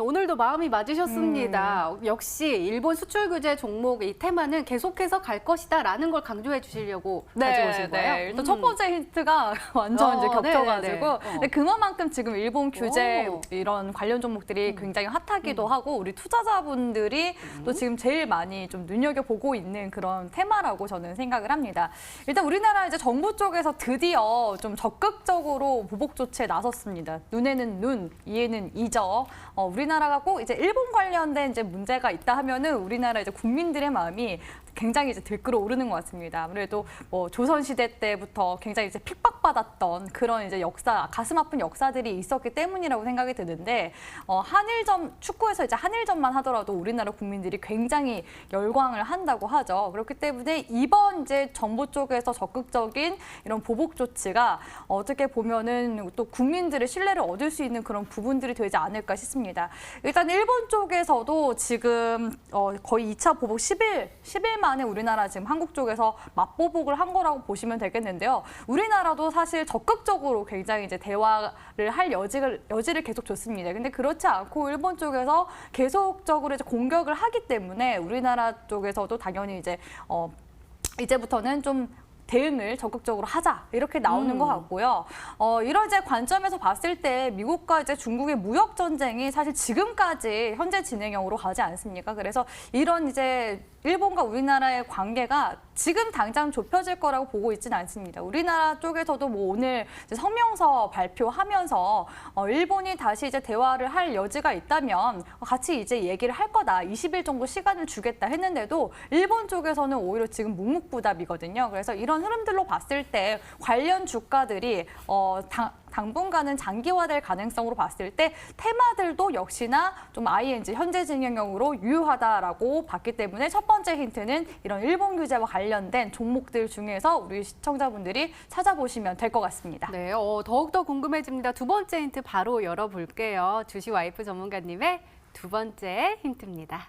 오늘도 마음이 맞으셨습니다. 역시 일본 수출 규제 종목 이 테마는 계속해서 갈 것이다라는 걸 강조해 주시려고 가져오신 거예요. 네. 일단 첫 번째 힌트가 완전 이제 겹쳐가지고 네네네. 그만큼 지금 일본 규제 오. 이런 관련 종목들이 굉장히 핫하기도 하고 우리 투자자분들이 또 지금 제일 많이 좀 눈여겨보고 있는 그런 테마라고 저는 생각을 합니다. 일단 우리나라 이제 정부 쪽에서 드디어 좀 적극적으로 보복 조치에 나섰습니다. 눈에는 눈, 이에는 이죠. 우리나라가 꼭 이제 일본 관련된 이제 문제가 있다 하면은 우리나라 이제 국민들의 마음이 굉장히 이제 들끓어 오르는 것 같습니다. 아무래도 뭐 조선 시대 때부터 굉장히 이제 핍박받았던 그런 이제 역사, 가슴 아픈 역사들이 있었기 때문이라고 생각이 드는데 한일전 축구에서 이제 한일전만 하더라도 우리나라 국민들이 굉장히 열광을 한다고 하죠. 그렇기 때문에 이번 이제 정부 쪽에서 적극적인 이런 보복 조치가 어떻게 보면은 또 국민들의 신뢰를 얻을 수 있는 그런 부분들이 되지 않을까 싶습니다. 일단 일본 쪽에서도 지금 거의 2차 보복 10일 만에 우리나라 지금 한국 쪽에서 맞보복을 한 거라고 보시면 되겠는데요. 우리나라도 사실 적극적으로 굉장히 이제 대화를 할 여지를 계속 줬습니다. 근데 그렇지 않고 일본 쪽에서 계속적으로 이제 공격을 하기 때문에 우리나라 쪽에서도 당연히 이제 이제부터는 좀 대응을 적극적으로 하자 이렇게 나오는 것 같고요. 이런 이제 관점에서 봤을 때 미국과 이제 중국의 무역 전쟁이 사실 지금까지 현재 진행형으로 가지 않습니까? 그래서 이런 이제 일본과 우리나라의 관계가 지금 당장 좁혀질 거라고 보고 있지는 않습니다. 우리나라 쪽에서도 뭐 오늘 이제 성명서 발표하면서 일본이 다시 이제 대화를 할 여지가 있다면 같이 이제 얘기를 할 거다. 20일 정도 시간을 주겠다 했는데도 일본 쪽에서는 오히려 지금 묵묵부답이거든요. 그래서 이런 흐름들로 봤을 때 관련 주가들이 당분간은 장기화될 가능성으로 봤을 때 테마들도 역시나 좀 ING 현재 진행형으로 유효하다라고 봤기 때문에 첫 번째 힌트는 이런 일본 규제와 관련된 종목들 중에서 우리 시청자분들이 찾아보시면 될 것 같습니다. 네, 더욱더 궁금해집니다. 두 번째 힌트 바로 열어볼게요. 주식 와이프 전문가님의 두 번째 힌트입니다.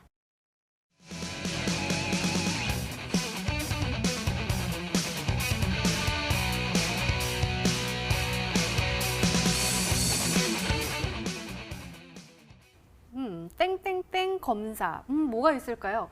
땡땡땡 검사. 뭐가 있을까요?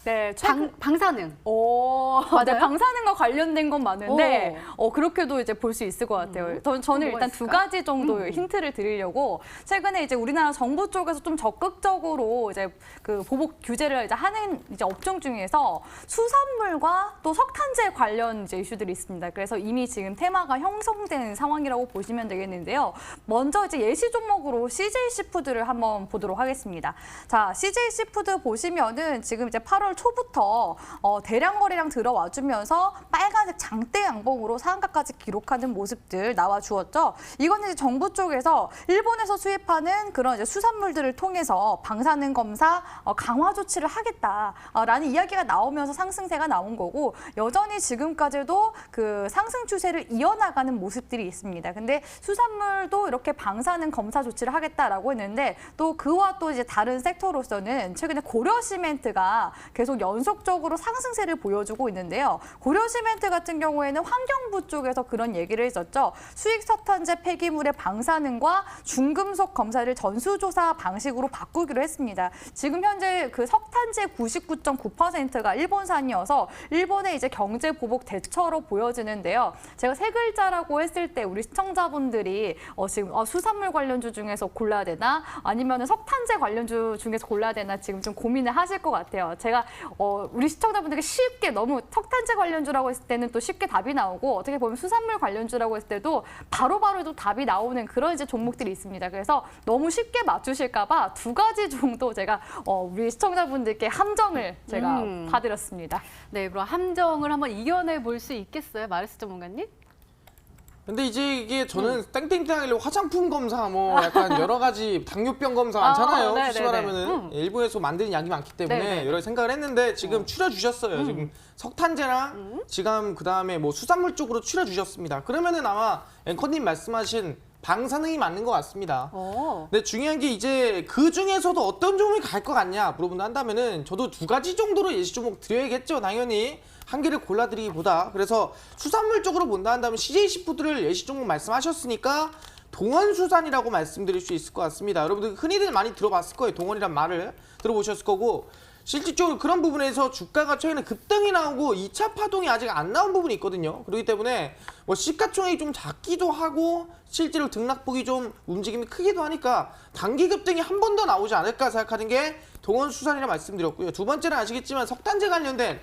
네, 방사능. 오, 네, 맞아요? 방사능과 관련된 건 많은데 그렇게도 이제 볼 수 있을 것 같아요. 저는 일단 두 가지 정도 힌트를 드리려고 최근에 이제 우리나라 정부 쪽에서 좀 적극적으로 이제 그 보복 규제를 이제 하는 이제 업종 중에서 수산물과 또 석탄재 관련 이제 이슈들이 있습니다. 그래서 이미 지금 테마가 형성된 상황이라고 보시면 되겠는데요. 먼저 이제 예시 종목으로 CJ 시푸드를 한번 보도록 하겠습니다. 자, CJ 시푸드 보시면은 지금 이제 8월 초부터 대량 거래량 들어와 주면서 빨간색 장대 양봉으로 상한가까지 기록하는 모습들 나와 주었죠. 이거는 이제 정부 쪽에서 일본에서 수입하는 그런 이제 수산물들을 통해서 방사능 검사 강화 조치를 하겠다라는 이야기가 나오면서 상승세가 나온 거고 여전히 지금까지도 그 상승 추세를 이어나가는 모습들이 있습니다. 근데 수산물도 이렇게 방사능 검사 조치를 하겠다라고 했는데 또 그와 또 이제 다른 섹터로서는 최근에 고려시멘트가 계속 연속적으로 상승세를 보여주고 있는데요. 고려시멘트 같은 경우에는 환경부 쪽에서 그런 얘기를 했었죠. 수익 석탄재 폐기물의 방사능과 중금속 검사를 전수조사 방식으로 바꾸기로 했습니다. 지금 현재 그 석탄재 99.9%가 일본산이어서 일본의 이제 경제 보복 대처로 보여지는데요. 제가 세 글자라고 했을 때 우리 시청자분들이 지금 수산물 관련주 중에서 골라야 되나 아니면 석탄재 관련주 중에서 골라야 되나 지금 좀 고민을 하실 것 같아요. 제가 우리 시청자분들께 쉽게 너무 석탄재 관련주라고 했을 때는 또 쉽게 답이 나오고 어떻게 보면 수산물 관련주라고 했을 때도 바로바로 또 답이 나오는 그런 이제 종목들이 있습니다. 그래서 너무 쉽게 맞추실까 봐 두 가지 정도 제가 우리 시청자분들께 함정을 제가 봐드렸습니다. 네, 그럼 함정을 한번 이겨내 볼 수 있겠어요, 마르스 전문가님? 근데 이제 이게 저는 땡땡땡하길래 화장품 검사 뭐 약간 여러 가지 당뇨병 검사 많잖아요. 네네네. 솔직히 말하면은 일본에서 만드는 약이 많기 때문에 네네. 여러 가지 생각을 했는데 지금 추려주셨어요. 지금 석탄재랑 지금 그다음에 뭐 수산물 쪽으로 추려주셨습니다. 그러면은 아마 앵커님 말씀하신 방사능이 맞는 것 같습니다. 근데 중요한 게 이제 그 중에서도 어떤 종목이 갈 것 같냐 물어본다 한다면은 저도 두 가지 정도로 예시 종목 드려야겠죠, 당연히. 한 개를 골라드리기보다. 그래서 수산물 쪽으로 본다 한다면 CJ 시푸드를 예시 종목 말씀하셨으니까 동원수산이라고 말씀드릴 수 있을 것 같습니다. 여러분들 흔히들 많이 들어봤을 거예요. 동원이란 말을 들어보셨을 거고 실질적으로 그런 부분에서 주가가 최근에 급등이 나오고 2차 파동이 아직 안 나온 부분이 있거든요. 그렇기 때문에 뭐 시가총액이 좀 작기도 하고 실제로 등락폭이 좀 움직임이 크기도 하니까 단기 급등이 한 번 더 나오지 않을까 생각하는 게 동원수산이라 말씀드렸고요. 두 번째는 아시겠지만 석탄재 관련된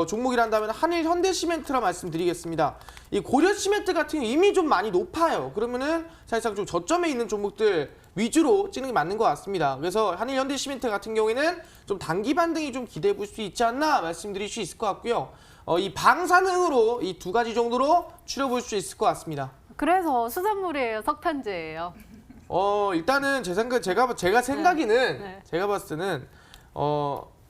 종목이란다면 한일 현대시멘트라 말씀드리겠습니다. 이 고려시멘트 같은 경우 이미 좀 많이 높아요. 그러면은 사실상 좀 저점에 있는 종목들 위주로 찍는 게 맞는 것 같습니다. 그래서 한일 현대시멘트 같은 경우에는 좀 단기 반등이 좀 기대해 볼 수 있지 않나 말씀드릴 수 있을 것 같고요. 이 방사능으로 이 두 가지 정도로 추려볼 수 있을 것 같습니다. 그래서 수산물이에요, 석탄재예요. 일단은 제가 생각에는 네. 제가 봤을 때는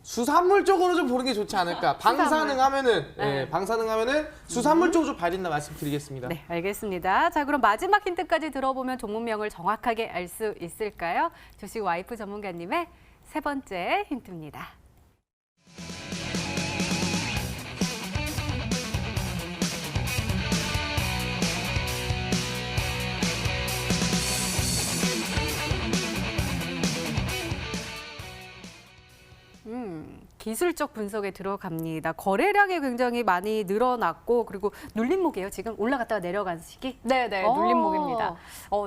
수산물 쪽으로 좀 보는 게 좋지 않을까. 방사능 하면은 네. 방사능 하면은 수산물 쪽으로 좀 봐야 된다 말씀드리겠습니다. 네, 알겠습니다. 자, 그럼 마지막 힌트까지 들어보면 종목명을 정확하게 알 수 있을까요? 주식 와이프 전문가님의 세 번째 힌트입니다. 기술적 분석에 들어갑니다. 거래량이 굉장히 많이 늘어났고 그리고 눌림목이에요. 지금 올라갔다가 내려간 시기. 네네, 눌림목입니다.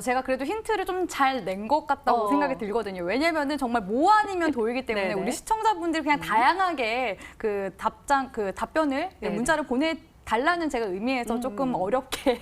제가 그래도 힌트를 좀 잘 낸 것 같다고 생각이 들거든요. 왜냐면은 정말 뭐 아니면 도이기 때문에 네네. 우리 시청자분들이 그냥 다양하게 그 답변을 문자를 달라는 제가 의미에서 조금 어렵게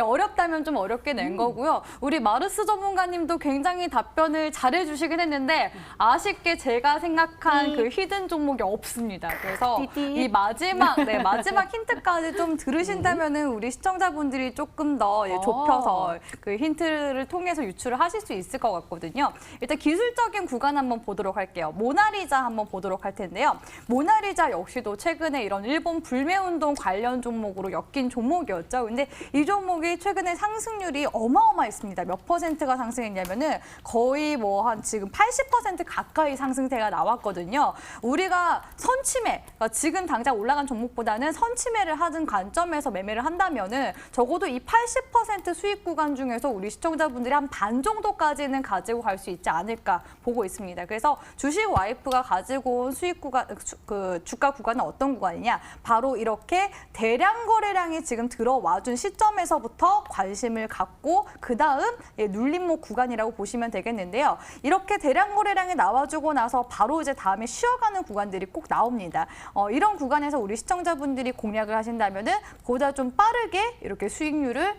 어렵다면 좀 어렵게 낸 거고요. 우리 마르스 전문가님도 굉장히 답변을 잘해주시긴 했는데 아쉽게 제가 생각한 그 히든 종목이 없습니다. 그래서 이 마지막 힌트까지 좀 들으신다면은 우리 시청자분들이 조금 더 좁혀서 그 힌트를 통해서 유출을 하실 수 있을 것 같거든요. 일단 기술적인 구간 한번 보도록 할게요. 모나리자 한번 보도록 할 텐데요. 모나리자 역시도 최근에 이런 일본 불매운동 관련 관련 종목으로 엮인 종목이었죠. 근데 이 종목이 최근에 상승률이 어마어마했습니다. 몇 %가 상승했냐면은 거의 뭐 한 지금 80% 가까이 상승세가 나왔거든요. 우리가 선침해, 그러니까 지금 당장 올라간 종목보다는 선침해를 하는 관점에서 매매를 한다면은 적어도 이 80% 수익 구간 중에서 우리 시청자분들이 한 반 정도까지는 가지고 갈 수 있지 않을까 보고 있습니다. 그래서 주식 와이프가 가지고 온 수익 구간, 그 주가 구간은 어떤 구간이냐? 바로 이렇게 대량 거래량이 지금 들어와준 시점에서부터 관심을 갖고 그 다음 눌림목 구간이라고 보시면 되겠는데요. 이렇게 대량 거래량이 나와주고 나서 바로 이제 다음에 쉬어가는 구간들이 꼭 나옵니다. 이런 구간에서 우리 시청자분들이 공략을 하신다면은 보다 좀 빠르게 이렇게 수익률을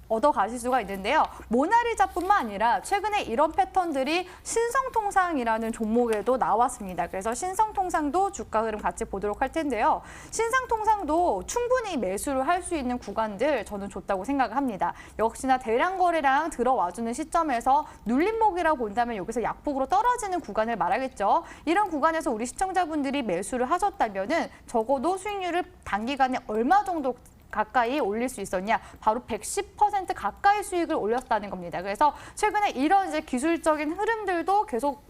얻어가실 수가 있는데요. 모나리자뿐만 아니라 최근에 이런 패턴들이 신성통상이라는 종목에도 나왔습니다. 그래서 신성통상도 주가 흐름 같이 보도록 할 텐데요. 신성통상도 충분히 매수를 할 수 있는 구간들 저는 좋다고 생각을 합니다. 역시나 대량 거래량 들어와주는 시점에서 눌림목이라고 본다면 여기서 약폭으로 떨어지는 구간을 말하겠죠. 이런 구간에서 우리 시청자분들이 매수를 하셨다면은 적어도 수익률을 단기간에 얼마 정도 가까이 올릴 수 있었냐? 바로 110% 가까이 수익을 올렸다는 겁니다. 그래서 최근에 이런 이제 기술적인 흐름들도 계속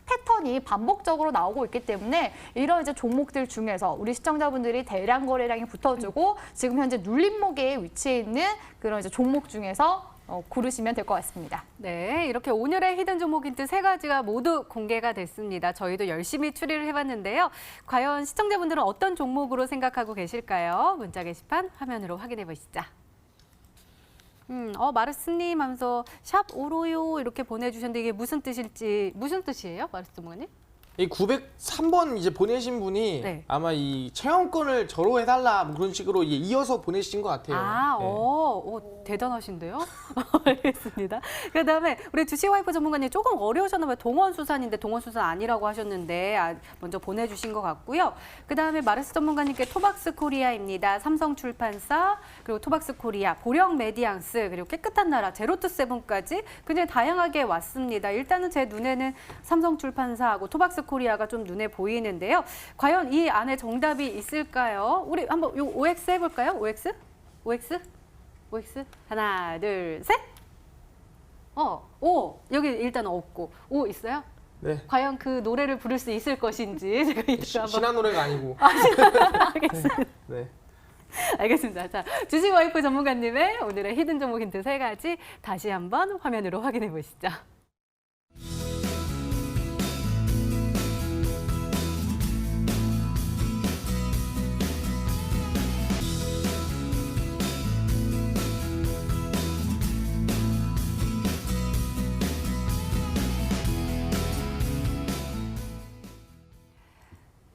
패턴이 반복적으로 나오고 있기 때문에 이런 이제 종목들 중에서 우리 시청자분들이 대량 거래량이 붙어주고 지금 현재 눌림목에 위치해 있는 그런 이제 종목 중에서 고르시면 될 것 같습니다. 네, 이렇게 오늘의 히든 종목 힌트 3가지가 모두 공개가 됐습니다. 저희도 열심히 추리를 해봤는데요. 과연 시청자분들은 어떤 종목으로 생각하고 계실까요? 문자 게시판 화면으로 확인해 보시죠. 마르스님 하면서 샵 오로요 이렇게 보내주셨는데 이게 무슨 뜻이에요, 마르스 전문가님? 이 903번 이제 보내신 분이 네. 아마 이 체험권을 저로 해달라 뭐 그런 식으로 이어서 보내신 것 같아요. 네. 대단하신데요? 알겠습니다. 그다음에 우리 주식 와이프 전문가님 조금 어려우셨나 봐요. 동원수산인데 동원수산 아니라고 하셨는데 먼저 보내주신 것 같고요. 그다음에 마르스 전문가님께 토박스 코리아입니다. 삼성출판사 그리고 토박스 코리아, 보령 메디앙스 그리고 깨끗한 나라, 제로투세븐까지 굉장히 다양하게 왔습니다. 일단은 제 눈에는 삼성출판사하고 토박스 코리아가 좀 눈에 보이는데요. 과연 이 안에 정답이 있을까요? 우리 한번 요 OX 해볼까요? OX? 하나, 둘, 셋. 오 여기 일단 없고 오 있어요? 네. 과연 그 노래를 부를 수 있을 것인지 제가 이거 한번 신화 노래가 아니고. 알겠습니다. 네. 알겠습니다. 자, 주식 와이프 전문가님의 오늘의 히든 종목 힌트 3가지 다시 한번 화면으로 확인해 보시죠.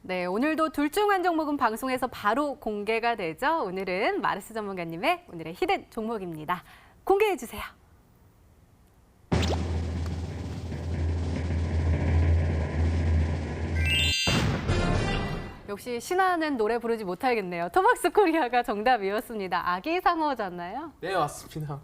네, 오늘도 둘 중 한 종목은 방송에서 바로 공개가 되죠. 오늘은 마르스 전문가님의 오늘의 히든 종목입니다. 공개해 주세요. 역시 신화는 노래 부르지 못하겠네요. 토박스 코리아가 정답이었습니다. 아기 상어잖아요. 네, 맞습니다.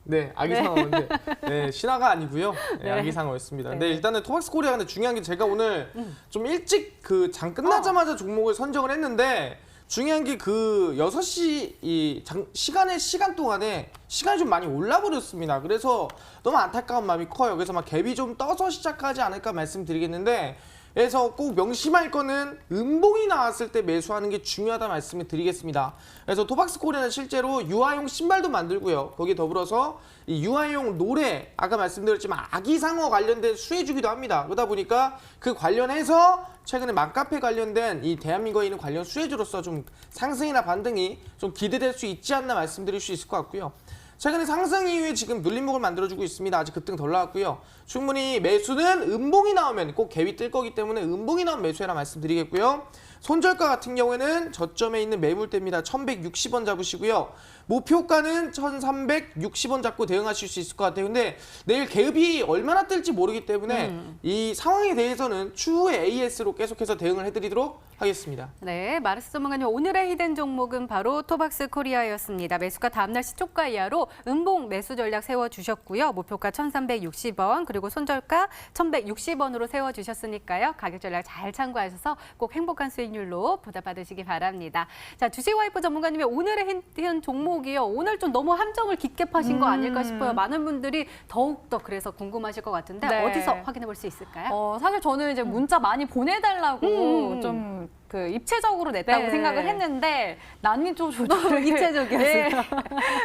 네, 아기상어인데 네, 신화가 아니고요. 네, 네. 아기상어였습니다. 네. 근데 일단은 토박스 코리아 근데 중요한 게 제가 오늘 좀 일찍 그 장 끝나자마자 종목을 선정을 했는데 중요한 게 그 6시 시간 동안에 시간이 좀 많이 올라버렸습니다. 그래서 너무 안타까운 마음이 커요. 그래서 막 갭이 좀 떠서 시작하지 않을까 말씀드리겠는데 그래서 꼭 명심할 거는 음봉이 나왔을 때 매수하는 게 중요하다 말씀을 드리겠습니다. 그래서 토박스 코리아는 실제로 유아용 신발도 만들고요. 거기에 더불어서 이 유아용 노래 아까 말씀드렸지만 아기상어 관련된 수혜주기도 합니다. 그러다 보니까 그 관련해서 최근에 맘카페 관련된 이 대한민국에 있는 관련 수혜주로서 좀 상승이나 반등이 좀 기대될 수 있지 않나 말씀드릴 수 있을 것 같고요. 최근에 상승 이후에 지금 눌림목을 만들어주고 있습니다. 아직 급등 덜 나왔고요. 충분히 매수는 음봉이 나오면 꼭 갭이 뜰 거기 때문에 음봉이 나오면 매수해라 말씀드리겠고요. 손절가 같은 경우에는 저점에 있는 매물대입니다. 1160원 잡으시고요. 목표가는 1360원 잡고 대응하실 수 있을 것 같아요. 근데 내일 개업이 얼마나 뜰지 모르기 때문에 이 상황에 대해서는 추후에 AS로 계속해서 대응을 해드리도록 하겠습니다. 네, 마르스 전문가님 오늘의 히든 종목은 바로 토박스 코리아였습니다. 매수가 다음날 시초가 이하로 음봉 매수 전략 세워주셨고요. 목표가 1360원 그리고 손절가 1160원으로 세워주셨으니까요. 가격 전략 잘 참고하셔서 꼭 행복한 수익 할인율로 보답받으시기 바랍니다. 자, 주식와이프 전문가님의 오늘의 힌트 종목이요. 오늘 좀 너무 함정을 깊게 파신 거 아닐까 싶어요. 많은 분들이 더욱더 그래서 궁금하실 것 같은데 네. 어디서 확인해 볼 수 있을까요? 사실 저는 이제 문자 많이 보내달라고 좀 그 입체적으로 냈다고 네. 생각을 했는데 난이도 조절을 입체적이었어요.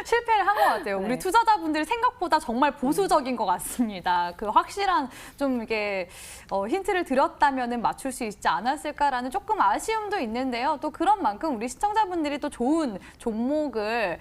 실패를 한 것 같아요. 네. 우리 투자자분들이 생각보다 정말 보수적인 것 같습니다. 그 확실한 좀 이게 힌트를 드렸다면은 맞출 수 있지 않았을까라는 조금 아쉬움도 있는데요. 또 그런 만큼 우리 시청자분들이 또 좋은 종목을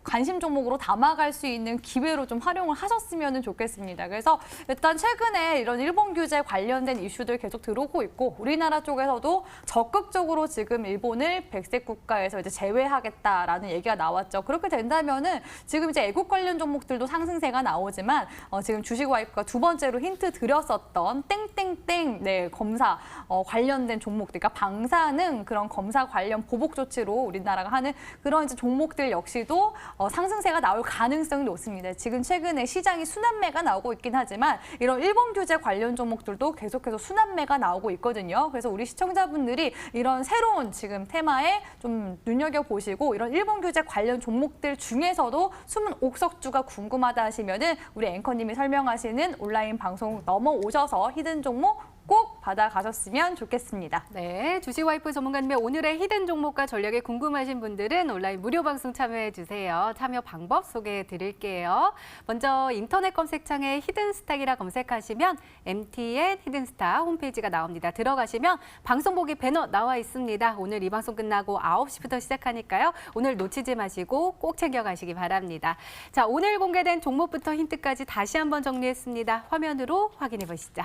관심 종목으로 담아갈 수 있는 기회로 좀 활용을 하셨으면 좋겠습니다. 그래서 일단 최근에 이런 일본 규제 관련된 이슈들 계속 들어오고 있고 우리나라 쪽에서도 적극적으로 지금 일본을 백색 국가에서 이제 제외하겠다라는 얘기가 나왔죠. 그렇게 된다면은 지금 이제 애국 관련 종목들도 상승세가 나오지만 지금 주식와이프가 두 번째로 힌트 드렸었던 땡땡땡 검사 관련된 종목들, 그러니까 방사능 그런 검사 관련 보복 조치로 우리나라가 하는 그런 이제 종목들 역시도 상승세가 나올 가능성이 높습니다. 지금 최근에 시장이 순환매가 나오고 있긴 하지만 이런 일본 규제 관련 종목들도 계속해서 순환매가 나오고 있거든요. 그래서 우리 시청자분들이 이런 새로운 지금 테마에 좀 눈여겨보시고 이런 일본 규제 관련 종목들 중에서도 숨은 옥석주가 궁금하다 하시면은 우리 앵커님이 설명하시는 온라인 방송 넘어오셔서 히든 종목 꼭 받아가셨으면 좋겠습니다. 네, 주식와이프 전문가님의 오늘의 히든 종목과 전략이 궁금하신 분들은 온라인 무료 방송 참여해 주세요. 참여 방법 소개해 드릴게요. 먼저 인터넷 검색창에 히든스탁이라 검색하시면 MTN 히든스탁 홈페이지가 나옵니다. 들어가시면 방송 보기 배너 나와 있습니다. 오늘 이 방송 끝나고 9시부터 시작하니까요. 오늘 놓치지 마시고 꼭 챙겨가시기 바랍니다. 자, 오늘 공개된 종목부터 힌트까지 다시 한번 정리했습니다. 화면으로 확인해 보시죠.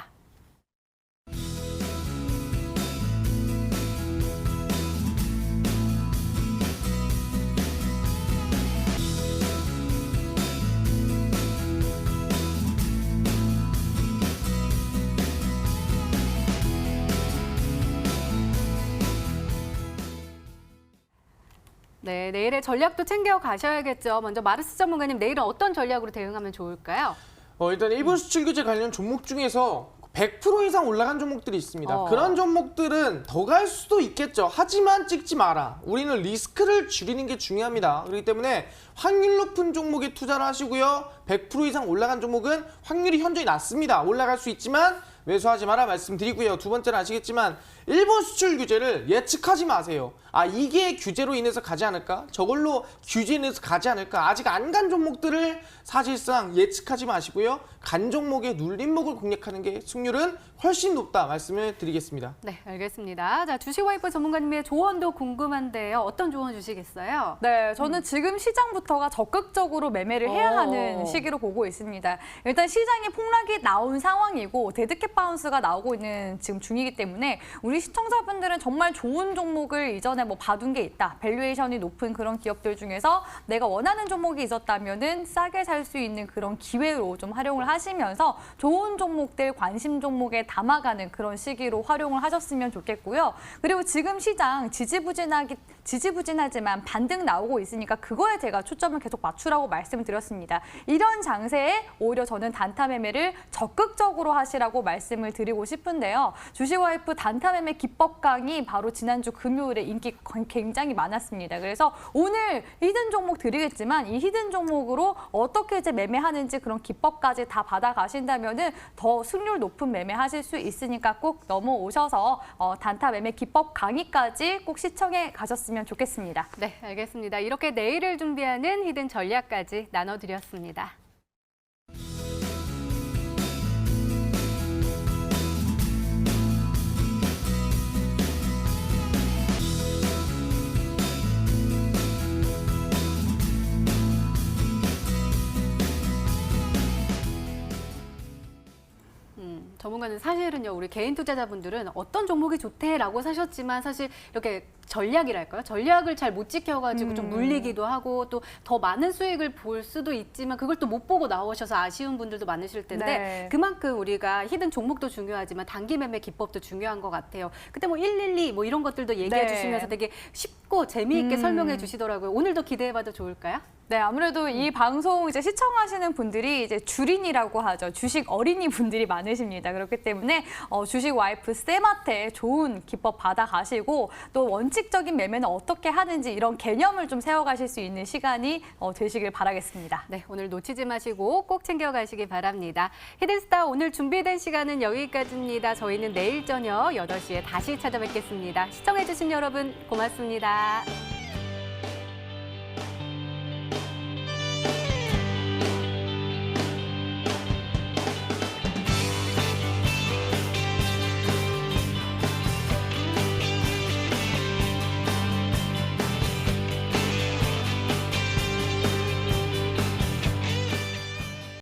네, 내일의 전략도 챙겨 가셔야겠죠. 먼저 마르스 전문가님, 내일은 어떤 전략으로 대응하면 좋을까요? 일단 일본 수출 규제 관련 종목 중에서 100% 이상 올라간 종목들이 있습니다. 그런 종목들은 더 갈 수도 있겠죠. 하지만 찍지 마라. 우리는 리스크를 줄이는 게 중요합니다. 그렇기 때문에 확률 높은 종목에 투자를 하시고요. 100% 이상 올라간 종목은 확률이 현저히 낮습니다. 올라갈 수 있지만 매수하지 마라 말씀드리고요. 두 번째는 아시겠지만 일본 수출 규제를 예측하지 마세요. 이게 규제로 인해서 가지 않을까? 저걸로 규제로 인해서 가지 않을까? 아직 안 간 종목들을 사실상 예측하지 마시고요. 간 종목의 눌림목을 공략하는 게 승률은 훨씬 높다 말씀을 드리겠습니다. 네, 알겠습니다. 자, 주식와이프 전문가님의 조언도 궁금한데요. 어떤 조언 주시겠어요? 네, 저는 지금 시장부터가 적극적으로 매매를 해야 하는 시기로 보고 있습니다. 일단 시장에 폭락이 나온 상황이고 데드캣 바운스가 나오고 있는 지금 중이기 때문에 우리 시청자분들은 정말 좋은 종목을 이전에 봐둔 게 있다. 밸류에이션이 높은 그런 기업들 중에서 내가 원하는 종목이 있었다면은 싸게 살 수 있는 그런 기회로 좀 활용을 하시면서 좋은 종목들, 관심 종목에 담아가는 그런 시기로 활용을 하셨으면 좋겠고요. 그리고 지금 시장 지지부진하지만 반등 나오고 있으니까 그거에 제가 초점을 계속 맞추라고 말씀을 드렸습니다. 이런 장세에 오히려 저는 단타 매매를 적극적으로 하시라고 말씀을 드리고 싶은데요. 주식와이프 단타 매매 기법 강의 바로 지난주 금요일에 인기 굉장히 많았습니다. 그래서 오늘 히든 종목 드리겠지만 이 히든 종목으로 어떻게 이제 매매하는지 그런 기법까지 다 받아가신다면은 더 승률 높은 매매 하실 수 있으니까 꼭 넘어오셔서 단타 매매 기법 강의까지 꼭 시청해 가셨으면 좋겠습니다. 네, 알겠습니다. 이렇게 내일을 준비하는 히든 전략까지 나눠드렸습니다. 전문가는 사실은요, 우리 개인 투자자분들은 어떤 종목이 좋대라고 사셨지만 사실 이렇게 전략이랄까요? 전략을 잘 못 지켜가지고 좀 음. 물리기도 하고 또 더 많은 수익을 볼 수도 있지만 그걸 또 못 보고 나오셔서 아쉬운 분들도 많으실 텐데 네. 그만큼 우리가 히든 종목도 중요하지만 단기 매매 기법도 중요한 것 같아요. 그때 뭐 112 뭐 이런 것들도 얘기해 네. 주시면서 되게 쉽고 재미있게 설명해 주시더라고요. 오늘도 기대해봐도 좋을까요? 네, 아무래도 이 방송 이제 시청하시는 분들이 이제 주린이라고 하죠. 주식 어린이 분들이 많으십니다. 그렇기 때문에 주식 와이프 쌤한테 좋은 기법 받아가시고 또 원칙적인 매매는 어떻게 하는지 이런 개념을 좀 세워가실 수 있는 시간이 되시길 바라겠습니다. 네, 오늘 놓치지 마시고 꼭 챙겨가시기 바랍니다. 히든스타 오늘 준비된 시간은 여기까지입니다. 저희는 내일 저녁 8시에 다시 찾아뵙겠습니다. 시청해주신 여러분 고맙습니다.